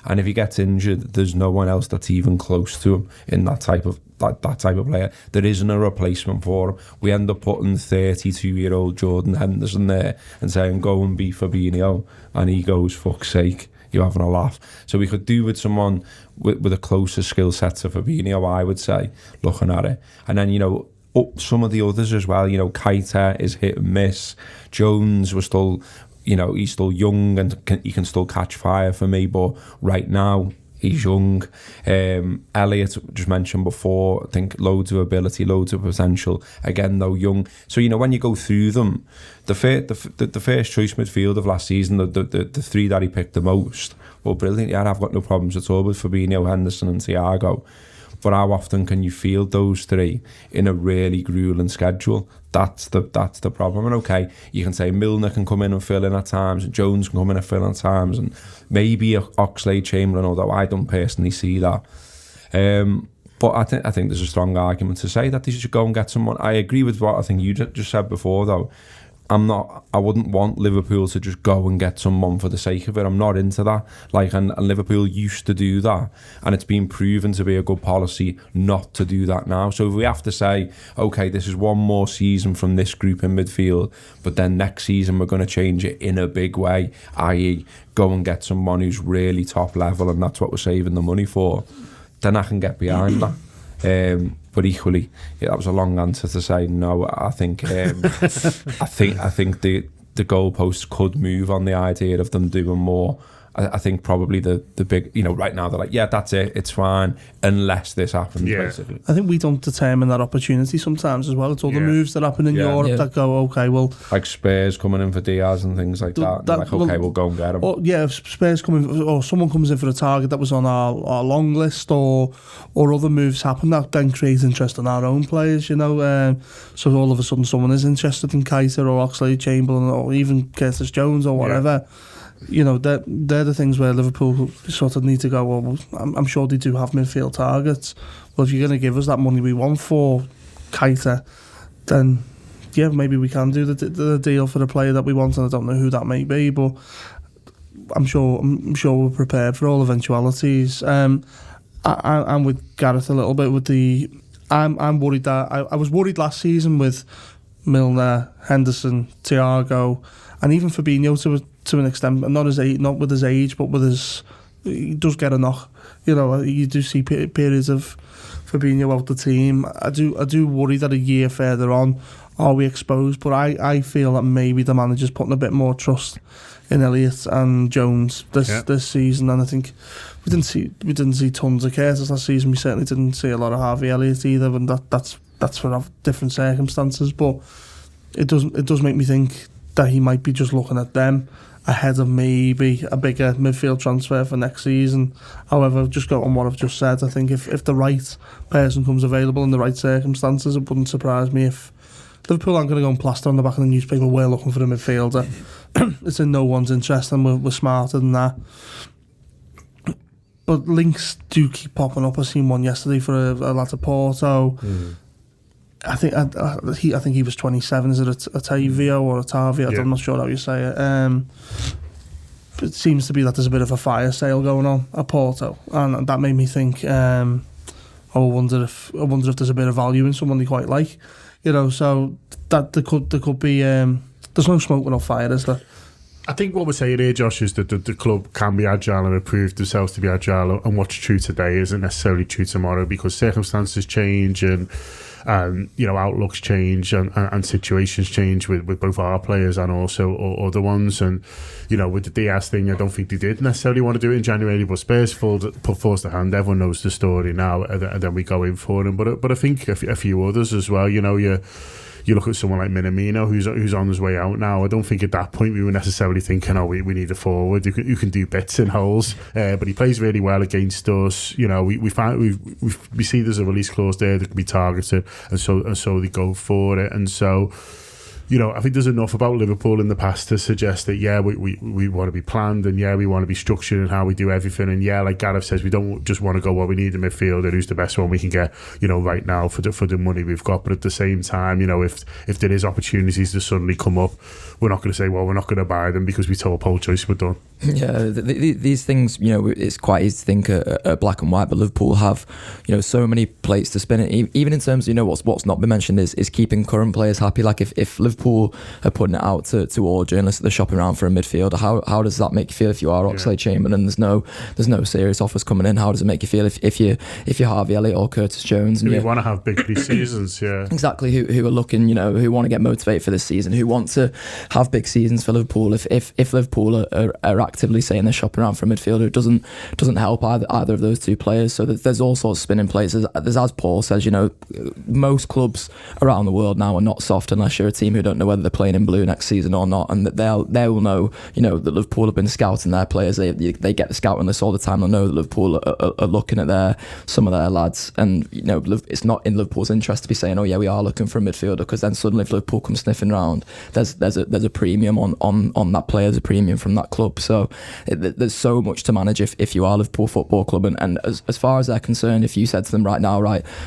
And if he gets injured, there's no one else that's even close to him in that type of player. There isn't a replacement for him. We end up putting 32-year-old Jordan Henderson there and saying, go and be Fabinho. And he goes, fuck's sake, you're having a laugh. So we could do with someone with a closer skill set to Fabinho, I would say, looking at it. And then, you know, up some of the others as well. You know, Keita is hit and miss. Jones was still, you know, he's still young and he can still catch fire for me, but right now he's young. Elliott, just mentioned before, I think loads of ability, loads of potential. Again, though, young. So, you know, when you go through them, the first choice midfield of last season, the three that he picked the most, well, brilliant. Yeah, I've got no problems at all with Fabinho, Henderson and Thiago. But how often can you field those three in a really grueling schedule? That's the problem. And okay, you can say Milner can come in and fill in at times, and Jones can come in and fill in at times, and maybe Oxlade-Chamberlain, although I don't personally see that. But I think there's a strong argument to say that they should go and get someone. I agree with what I think you just said before, though. I wouldn't want Liverpool to just go and get someone for the sake of it. I'm not into that. Like, and Liverpool used to do that, and it's been proven to be a good policy not to do that now. So if we have to say, okay, this is one more season from this group in midfield, but then next season we're going to change it in a big way, i.e. go and get someone who's really top level, and that's what we're saving the money for, then I can get behind that. But equally, that was a long answer to say no. I think I think the goalposts could move on the idea of them doing more. I think probably the big, you know, right now they're like, yeah, that's it, it's fine, unless this happens, basically. I think we don't determine that opportunity sometimes as well. It's all the moves that happen in Europe that go, okay, well... Like Spurs coming in for Diaz and things like that. Like, okay, we'll go and get him. Or, yeah, if Spurs come in, or someone comes in for a target that was on our long list, or other moves happen, that then creates interest in our own players, you know. So all of a sudden someone is interested in Keita or Oxlade-Chamberlain or even Curtis Jones or whatever. Yeah. You know, they're the things where Liverpool sort of need to go, well, I'm sure they do have midfield targets. Well, if you're going to give us that money we want for Keita, then, yeah, maybe we can do the deal for the player that we want, and I don't know who that may be, but I'm sure we're prepared for all eventualities. I'm with Gareth a little bit with the... I'm worried that... I was worried last season with Milner, Henderson, Thiago, and even Fabinho to an extent, not with his age, but with his, he does get a knock. You know, you do see periods of Fabinho out the team. I do worry that a year further on, are we exposed? But I feel that maybe the manager's putting a bit more trust in Elliott and Jones this season, and I think we didn't see tons of Curtis last season. We certainly didn't see a lot of Harvey Elliott either, and that's for different circumstances. But it does make me think that he might be just looking at them ahead of maybe a bigger midfield transfer for next season. However, just go on what I've just said, I think if the right person comes available in the right circumstances, it wouldn't surprise me if Liverpool aren't going to go and plaster on the back of the newspaper, we're looking for a midfielder. It's in no one's interest, and we're smarter than that. But links do keep popping up. I seen one yesterday for a lad at Porto. I think he was 27. Is it Otavio or Otavio? I'm not sure how you say it. It seems to be that there's a bit of a fire sale going on at Porto, and that made me think. I wonder if there's a bit of value in someone they quite like, you know. So that there could be. There's no smoke without fire, is there? I think what we're saying here, Josh, is that the club can be agile and have proved themselves to be agile, and what's true today isn't necessarily true tomorrow because circumstances change, and and outlooks change and situations change with both our players and also other ones. And with the Diaz thing, I don't think they did necessarily want to do it in January, but Spurs put force the hand. Everyone knows the story now, and then we go in for them. But I think a few others as well. You look at someone like Minamino, who's on his way out now. I don't think at that point we were necessarily thinking, we need a forward who can do bits and holes. But he plays really well against us. We see there's a release clause there that can be targeted, and so they go for it. And so, I think there's enough about Liverpool in the past to suggest that, we want to be planned, and we want to be structured in how we do everything. And like Gareth says, we don't just want to go, we need a midfielder who's the best one we can get, right now for the money we've got. But at the same time, if there is opportunities to suddenly come up, we're not going to say, we're not going to buy them because we told Paul Joyce we're done. Yeah, these things, it's quite easy to think are black and white, but Liverpool have, so many plates to spin it. Even in terms of, what's not been mentioned is keeping current players happy. Like if Liverpool are putting it out to all journalists that they're shopping around for a midfielder, how does that make you feel if you are Oxlade-Chamberlain and there's no serious offers coming in? How does it make you feel if you're Harvey Elliott or Curtis Jones? And we want to have big pre-seasons, exactly. Who are looking, who want to get motivated for this season, who want to have big seasons for Liverpool. If Liverpool are actively saying they're shopping around for a midfielder, it doesn't help either of those two players. So there's all sorts of spinning places. There's, as Paul says, most clubs around the world now are not soft unless you're a team who don't know whether they're playing in blue next season or not, and they will know that Liverpool have been scouting their players. They get the scouting list all the time. They'll know that Liverpool are looking at some of their lads, and it's not in Liverpool's interest to be saying, we are looking for a midfielder, because then suddenly if Liverpool come sniffing around, there's a premium on that player, there's a premium from that club. So there's so much to manage if you are Liverpool Football Club, and as far as they're concerned, if you said to them right now,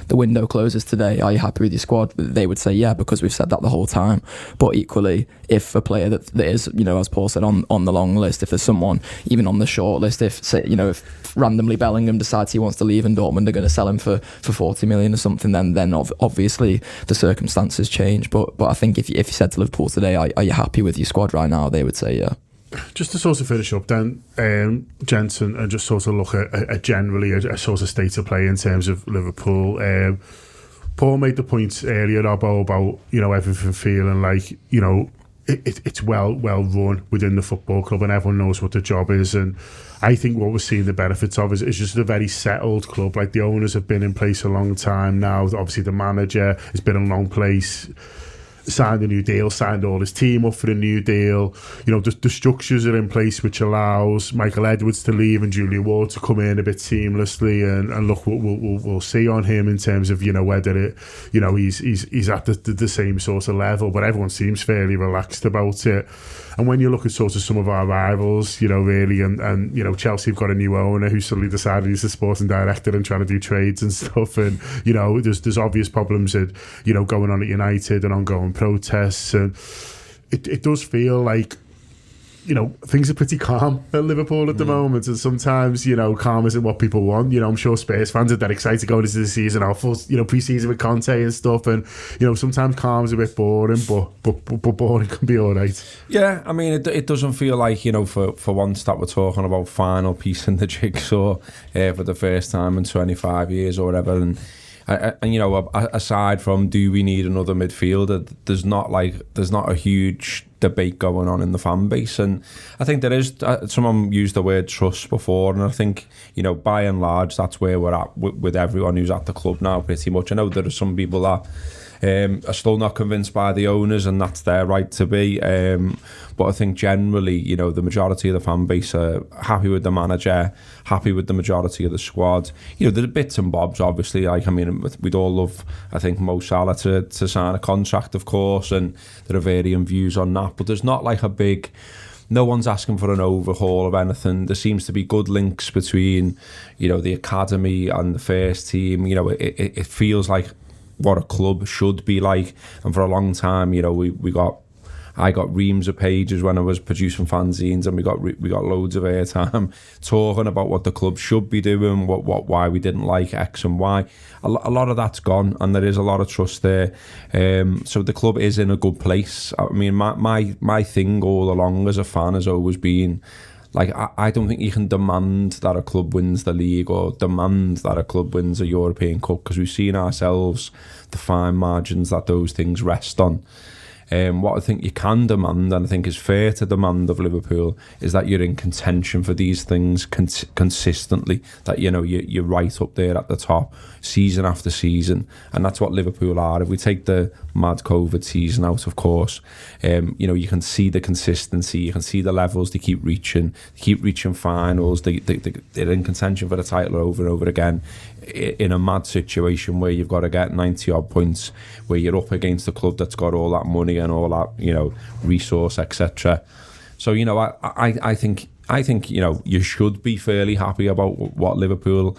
the window closes today, are you happy with your squad? They would say because we've said that the whole time. But equally, if a player that is, as Paul said, on the long list, if there's someone even on the short list, if randomly Bellingham decides he wants to leave and Dortmund are going to sell him for 40 million or something, then obviously the circumstances change. But I think if you said to Liverpool today, are you happy with your squad right now, they would say yeah. Just to sort of finish up then, Jensen, and just sort of look at generally a sort of state of play in terms of Liverpool. Paul made the point earlier about everything feeling like it's well run within the football club, and everyone knows what the job is. And I think what we're seeing the benefits of is just a very settled club. Like, the owners have been in place a long time now. Obviously the manager has been in a long place, signed a new deal, signed all his team up for a new deal. The structures are in place, which allows Michael Edwards to leave and Julian Ward to come in a bit seamlessly. And look, we'll see on him in terms of whether it, he's at the same sort of level, but everyone seems fairly relaxed about it. And when you look at sort of some of our rivals, really, and Chelsea have got a new owner who suddenly decided he's a sporting director and trying to do trades and stuff, and there's obvious problems that going on at United and ongoing protests, and it does feel like things are pretty calm at Liverpool at the moment, and sometimes calm isn't what people want. I'm sure Spurs fans are that excited going into the season, our full pre-season with Conte and stuff, and sometimes calm's a bit boring, but boring can be all right. Yeah, I mean, it doesn't feel like for once that we're talking about final piece in the jigsaw for the first time in 25 years or whatever. And aside from do we need another midfielder, there's not a huge debate going on in the fan base. And I think there is, someone used the word trust before, and I think by and large that's where we're at with everyone who's at the club now, pretty much. I know there are some people that are still not convinced by the owners, and that's their right to be, but I think generally the majority of the fan base are happy with the manager, happy with the majority of the squad. There are bits and bobs, obviously, we'd all love, I think, Mo Salah to sign a contract, of course, and there are varying views on that, but there's not like a big, no one's asking for an overhaul of anything. There seems to be good links between the academy and the first team. It feels like what a club should be like, and for a long time I got reams of pages when I was producing fanzines, and we got loads of airtime talking about what the club should be doing, why we didn't like X and Y. A lot of that's gone, and there is a lot of trust there. So the club is in a good place. I mean, my thing all along as a fan has always been, Like, I don't think you can demand that a club wins the league or demand that a club wins a European Cup, because we've seen ourselves the fine margins that those things rest on. What I think you can demand, and I think is fair to demand of Liverpool, is that you're in contention for these things consistently, that, you know, you're right up there at the top season after season, and that's what Liverpool are. If we take the mad COVID season out, of course, you know, you can see the consistency, you can see the levels they keep reaching finals, they're in contention for the title over and over again, in a mad situation where you've got to get 90 odd points, where you're up against a club that's got all that money and all that, you know, resource, etc. So, you know, I think, you know, you should be fairly happy about what Liverpool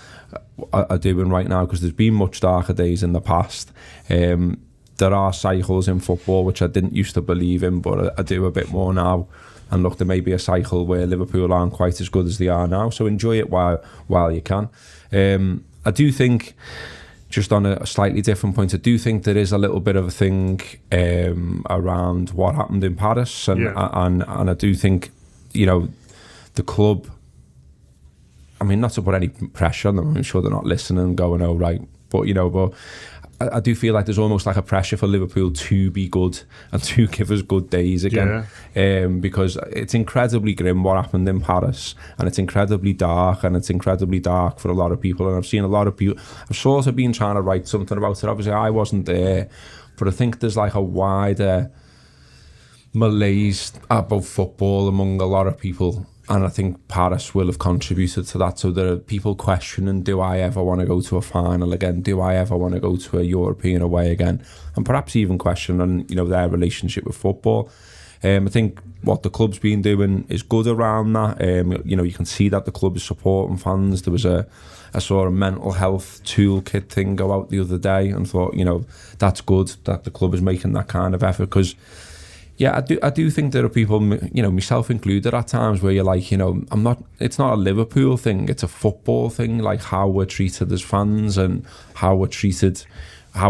are doing right now, because there's been much darker days in the past. There are cycles in football which I didn't used to believe in, but I do a bit more now. And look, there may be a cycle where Liverpool aren't quite as good as they are now, so enjoy it while you can. I do think, just on a slightly different point, I do think there is a little bit of a thing around what happened in Paris, and I do think, you know, the club, I mean, not to put any pressure on them, I'm sure they're not listening and going, oh, right, but, you know, but I do feel like there's almost like a pressure for Liverpool to be good and to give us good days again, because it's incredibly grim what happened in Paris, and it's incredibly dark, for a lot of people. And I've seen a lot of people, I've sort of been trying to write something about it. Obviously I wasn't there, but I think there's like a wider malaise about football among a lot of people, and I think Paris will have contributed to that. So there are people questioning, do I ever want to go to a final again? Do I ever want to go to a European away again? And perhaps even questioning, you know, their relationship with football. I think what the club's been doing is good around that. You know, you can see that the club is supporting fans. There was I saw a mental health toolkit thing go out the other day, and thought, you know, that's good that the club is making that kind of effort, because yeah, I do think there are people, you know, myself included, at times where you're like, you know, it's not a Liverpool thing, it's a football thing, like how we're treated as fans and how we're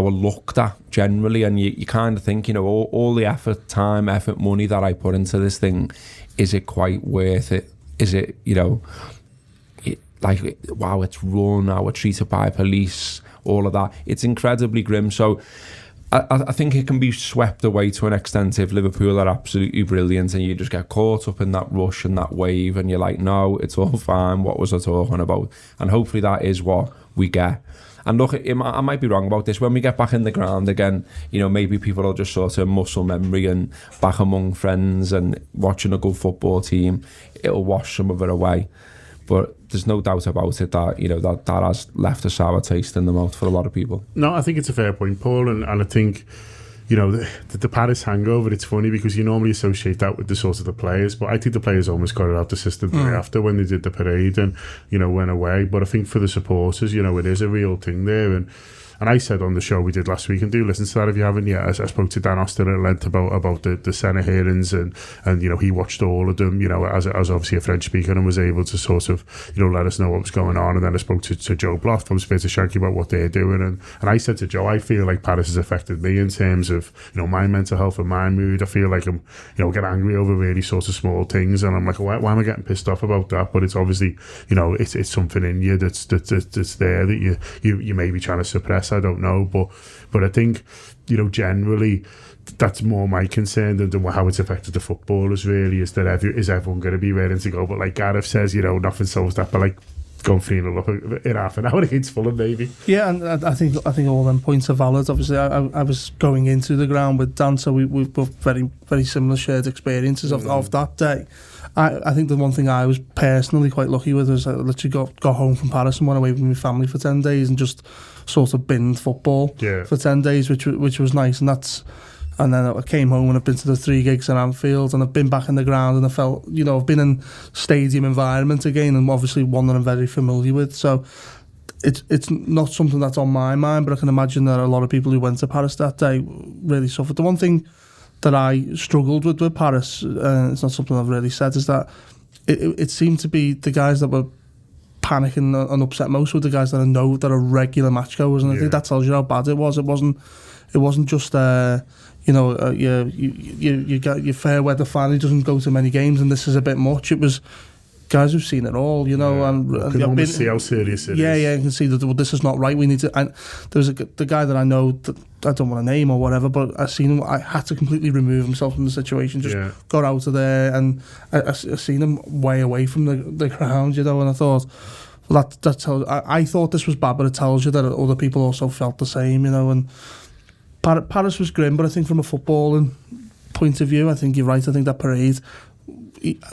looked at generally, and you kind of think, you know, all the effort, time, effort, money that I put into this thing, is it quite worth it? Is it, you know, like, wow, it's run, how we're treated by police, all of that. It's incredibly grim. So I think it can be swept away to an extent if Liverpool are absolutely brilliant and you just get caught up in that rush and that wave, and you're like, no, it's all fine, what was I talking about? And hopefully that is what we get. And look, I might be wrong about this. When we get back in the ground again, you know, maybe people will just sort of muscle memory and back among friends and watching a good football team, it'll wash some of it away. But there's no doubt about it that, you know, that has left a sour taste in the mouth for a lot of people. No, I think it's a fair point, Paul, and I think, you know, the Paris hangover, it's funny because you normally associate that with the sort of the players, but I think the players almost got it out the system after, when they did the parade and, you know, went away. But I think for the supporters, you know, it is a real thing there. And I said on the show we did last week, and do listen to that if you haven't yet, I spoke to Dan Austin at length about the Senate hearings, and you know, he watched all of them, you know, as obviously a French speaker, and was able to sort of, you know, let us know what was going on. And then I spoke to Joe Block from Space to Shanky about what they're doing, and I said to Joe, I feel like Paris has affected me in terms of, you know, my mental health and my mood. I feel like I'm, you know, get angry over really sort of small things, and I'm like, why am I getting pissed off about that? But it's obviously, you know, it's something in you that's there that you may be trying to suppress. I don't know, but I think, you know, generally that's more my concern than how it's affected the footballers. Really, is that is everyone going to be ready to go? But like Gareth says, you know, nothing solves that. But like, going 3-0 up in half an hour against Fulham, maybe. Yeah, and I think all them points are valid. Obviously, I was going into the ground with Dan, so we've both very, very similar shared experiences of that day. I think the one thing I was personally quite lucky with was I literally got home from Paris and went away with my family for 10 days and just sort of binned football for 10 days, which was nice. And then I came home and I've been to the 3 gigs in Anfield, and I've been back in the ground, and I felt, you know, I've been in stadium environment again, and obviously one that I'm very familiar with. So it's not something that's on my mind, but I can imagine that a lot of people who went to Paris that day really suffered. The one thing that I struggled with Paris, it's not something I've really said, is that it seemed to be the guys that were panicking and upset most were the guys that are regular match goers, and I think that tells you how bad it was. It wasn't just you know, you got your fair weather fan who doesn't go to many games, and this is a bit much. It was guys who've seen it all, you know, and you can almost see how serious it is. Yeah, you can see that, well, this is not right. We need to. And there's the guy that I know that I don't want to name or whatever, but I seen him. I had to completely remove himself from the situation. Just got out of there, and I seen him way away from the ground, you know. And I thought, well, that tells. I thought this was bad, but it tells you that other people also felt the same, you know. And Paris was grim, but I think from a footballing point of view, I think you're right. I think that parade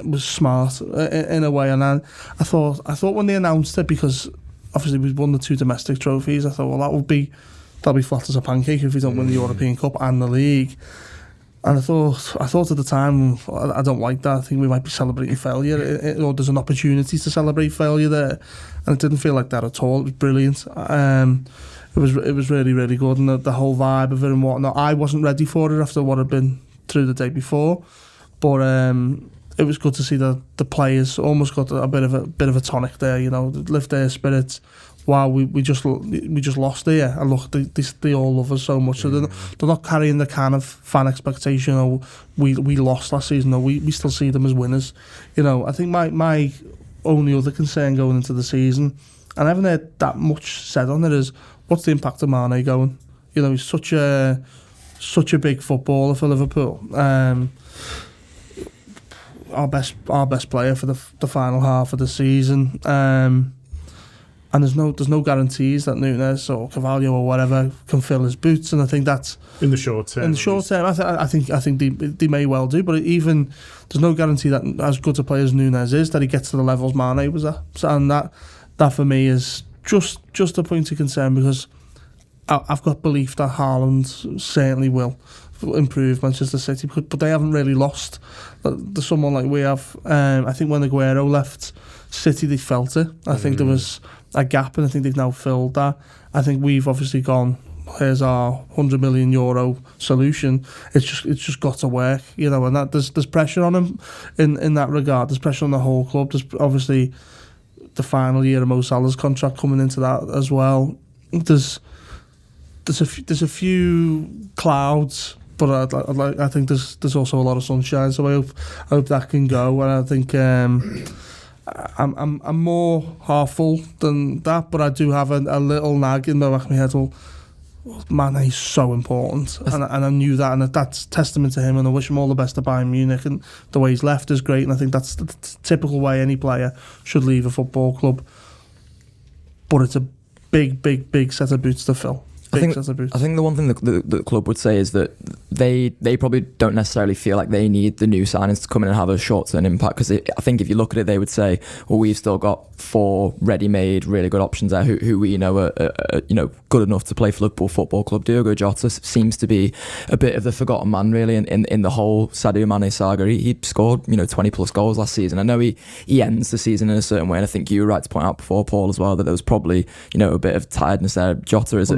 was smart in a way, and I thought when they announced it, because obviously we've won the 2 domestic trophies, I thought, well, that'll be flat as a pancake if we don't win the European Cup and the league. And I thought at the time, I don't like that. I think we might be celebrating failure, or there's an opportunity to celebrate failure there, and it didn't feel like that at all. It was brilliant. It was really, really good, and the whole vibe of it and whatnot. I wasn't ready for it after what had been through the day before, but it was good to see that the players almost got a bit of a tonic there, you know, lift their spirits. Wow, we just lost there, and look, they all love us so much. So they're not carrying the kind of fan expectation, or we lost last season, or we still see them as winners. You know, I think my only other concern going into the season, and I haven't heard that much said on it, is what's the impact of Mane going? You know, he's such a big footballer for Liverpool. Our best player for the final half of the season. And there's no guarantees that Núñez or Carvalho or whatever can fill his boots, and I think that's in the short term. I think they may well do, but even there's no guarantee that as good a player as Núñez is, that he gets to the levels Mane was at. And that for me is just a point of concern, because I've got belief that Haaland certainly will improve Manchester City, but they haven't really lost. There's someone like we have. I think when Aguero left City, they felt it. I think there was a gap, and I think they've now filled that. I think we've obviously gone, here's our €100 million solution. It's just got to work, you know. And that there's pressure on him in that regard. There's pressure on the whole club. There's obviously the final year of Mo Salah's contract coming into that as well. There's a few clouds, but I think there's also a lot of sunshine. So I hope that can go. And I think I'm more half-full than that, but I do have a little nag in the back of my head. Well, man, he's so important, and I knew that, and that's testament to him. And I wish him all the best at Bayern Munich, and the way he's left is great. And I think that's the typical way any player should leave a football club. But it's a big set of boots to fill. I think the one thing the club would say is that they probably don't necessarily feel like they need the new signings to come in and have a short-term impact, because I think if you look at it, they would say, well, we've still got 4 ready-made, really good options there who we know are good enough to play for Liverpool Football Club. Diogo Jota seems to be a bit of the forgotten man, really, in the whole Sadio Mane saga. He scored 20 plus goals last season. I know he ends the season in a certain way, and I think you were right to point out before, Paul, as well, that there was probably a bit of tiredness there. Jota is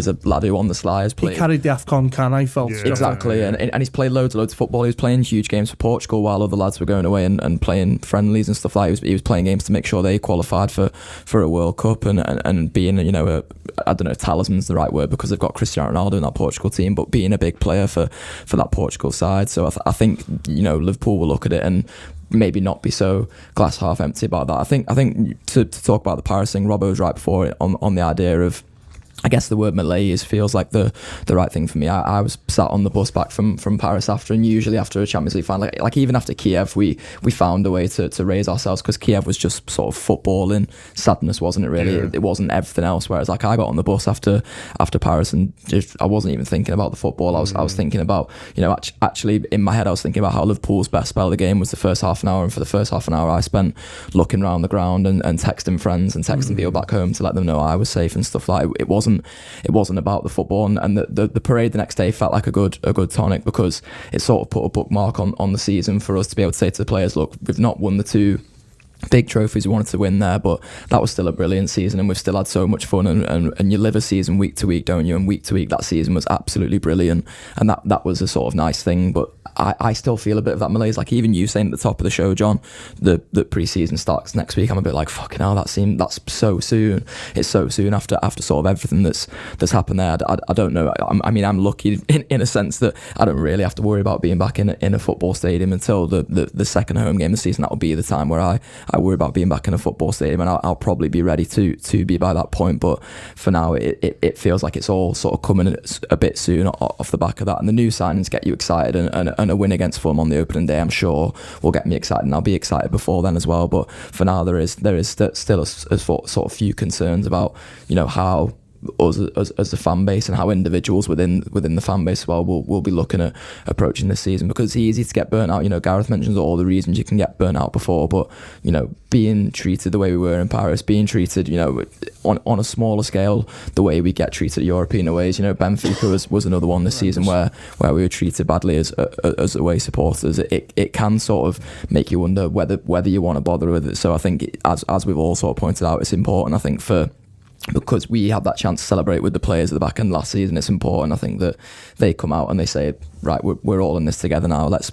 a lad who on the sly has played. He carried the AFCON can, I felt. Yeah. Exactly, yeah. And he's played loads of football. He was playing huge games for Portugal while other lads were going away and playing friendlies and stuff like that. He was playing games to make sure they qualified for a World Cup and being, I don't know if talisman's the right word, because they've got Cristiano Ronaldo in that Portugal team, but being a big player for that Portugal side. So I think Liverpool will look at it and maybe not be so glass half empty about that. I think to talk about the Paris thing, Robbo was right before it on the idea of, I guess the word malaise feels like the right thing for me. I was sat on the bus back from Paris after, and usually after a Champions League final, like even after Kiev, we found a way to raise ourselves, because Kiev was just sort of footballing sadness, wasn't it? Really, it wasn't everything else. Whereas like I got on the bus after Paris, and I wasn't even thinking about the football. I was thinking about, actually in my head I was thinking about how Liverpool's best spell of the game was the first half an hour, and for the first half an hour I spent looking around the ground and texting friends and texting people back home to let them know I was safe and stuff like. It wasn't about the football, and the parade the next day felt like a good tonic, because it sort of put a bookmark on the season for us to be able to say to the players, look, we've not won the 2 big trophies we wanted to win there, but that was still a brilliant season, and we've still had so much fun, and you live a season week to week, don't you? And week to week that season was absolutely brilliant, and that was a sort of nice thing. But I still feel a bit of that malaise, like even you saying at the top of the show, John, the pre-season starts next week. I'm a bit like, fucking hell, that's so soon. It's so soon after sort of everything that's happened there. I don't know. I'm lucky in a sense that I don't really have to worry about being back in a football stadium until the second home game of the season. That will be the time where I I worry about being back in a football stadium, and I'll probably be ready to be by that point. But for now, it feels like it's all sort of coming a bit soon off the back of that. And the new signings get you excited, and a win against Fulham on the opening day, I'm sure, will get me excited, and I'll be excited before then as well. But for now, there is still a sort of few concerns about, you know, how us as a fan base and how individuals within the fan base as well will be looking at approaching this season, because it's easy to get burnt out. You know, Gareth mentions all the reasons you can get burnt out before, but, you know, being treated the way we were in Paris, being treated, you know, on a smaller scale, the way we get treated at European aways. You know, Benfica was another one this season where we were treated badly as away supporters. It can sort of make you wonder whether you want to bother with it. So I think, as we've all sort of pointed out, it's important, I think, because we had that chance to celebrate with the players at the back end last season. It's important, I think, that they come out and they say, right, we're all in this together now. Let's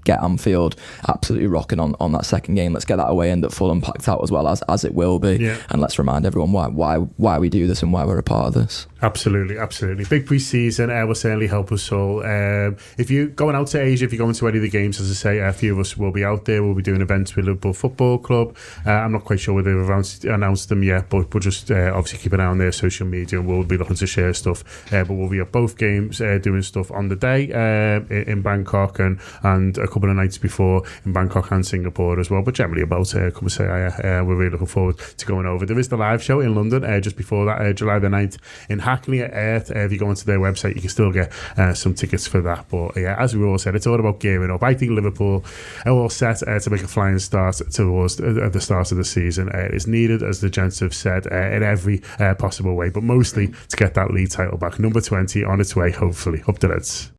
get Anfield absolutely rocking on that second game. Let's get that away end at Fulham packed out as well as it will be. Yeah. And let's remind everyone why we do this and why we're a part of this. Absolutely. Big pre-season will certainly help us all. If you're going out to Asia, if you're going to any of the games, as I say, a few of us will be out there. We'll be doing events with Liverpool Football Club. I'm not quite sure whether they've announced them yet, but we'll just obviously keep an eye on their social media, and we'll be looking to share stuff. But we'll be at both games doing stuff on the day in Bangkok and a couple of nights before in Bangkok and Singapore as well. But generally about come and say hi. We're really looking forward to going over. There is the live show in London just before that, July the 9th in Hackney at Earth. If you go onto their website, you can still get some tickets for that. But yeah, as we all said, it's all about gearing up. I think Liverpool are all set to make a flying start towards the start of the season. It's needed, as the gents have said, in every possible way, but mostly to get that league title back. Number 20 on its way, hopefully. Up the Reds.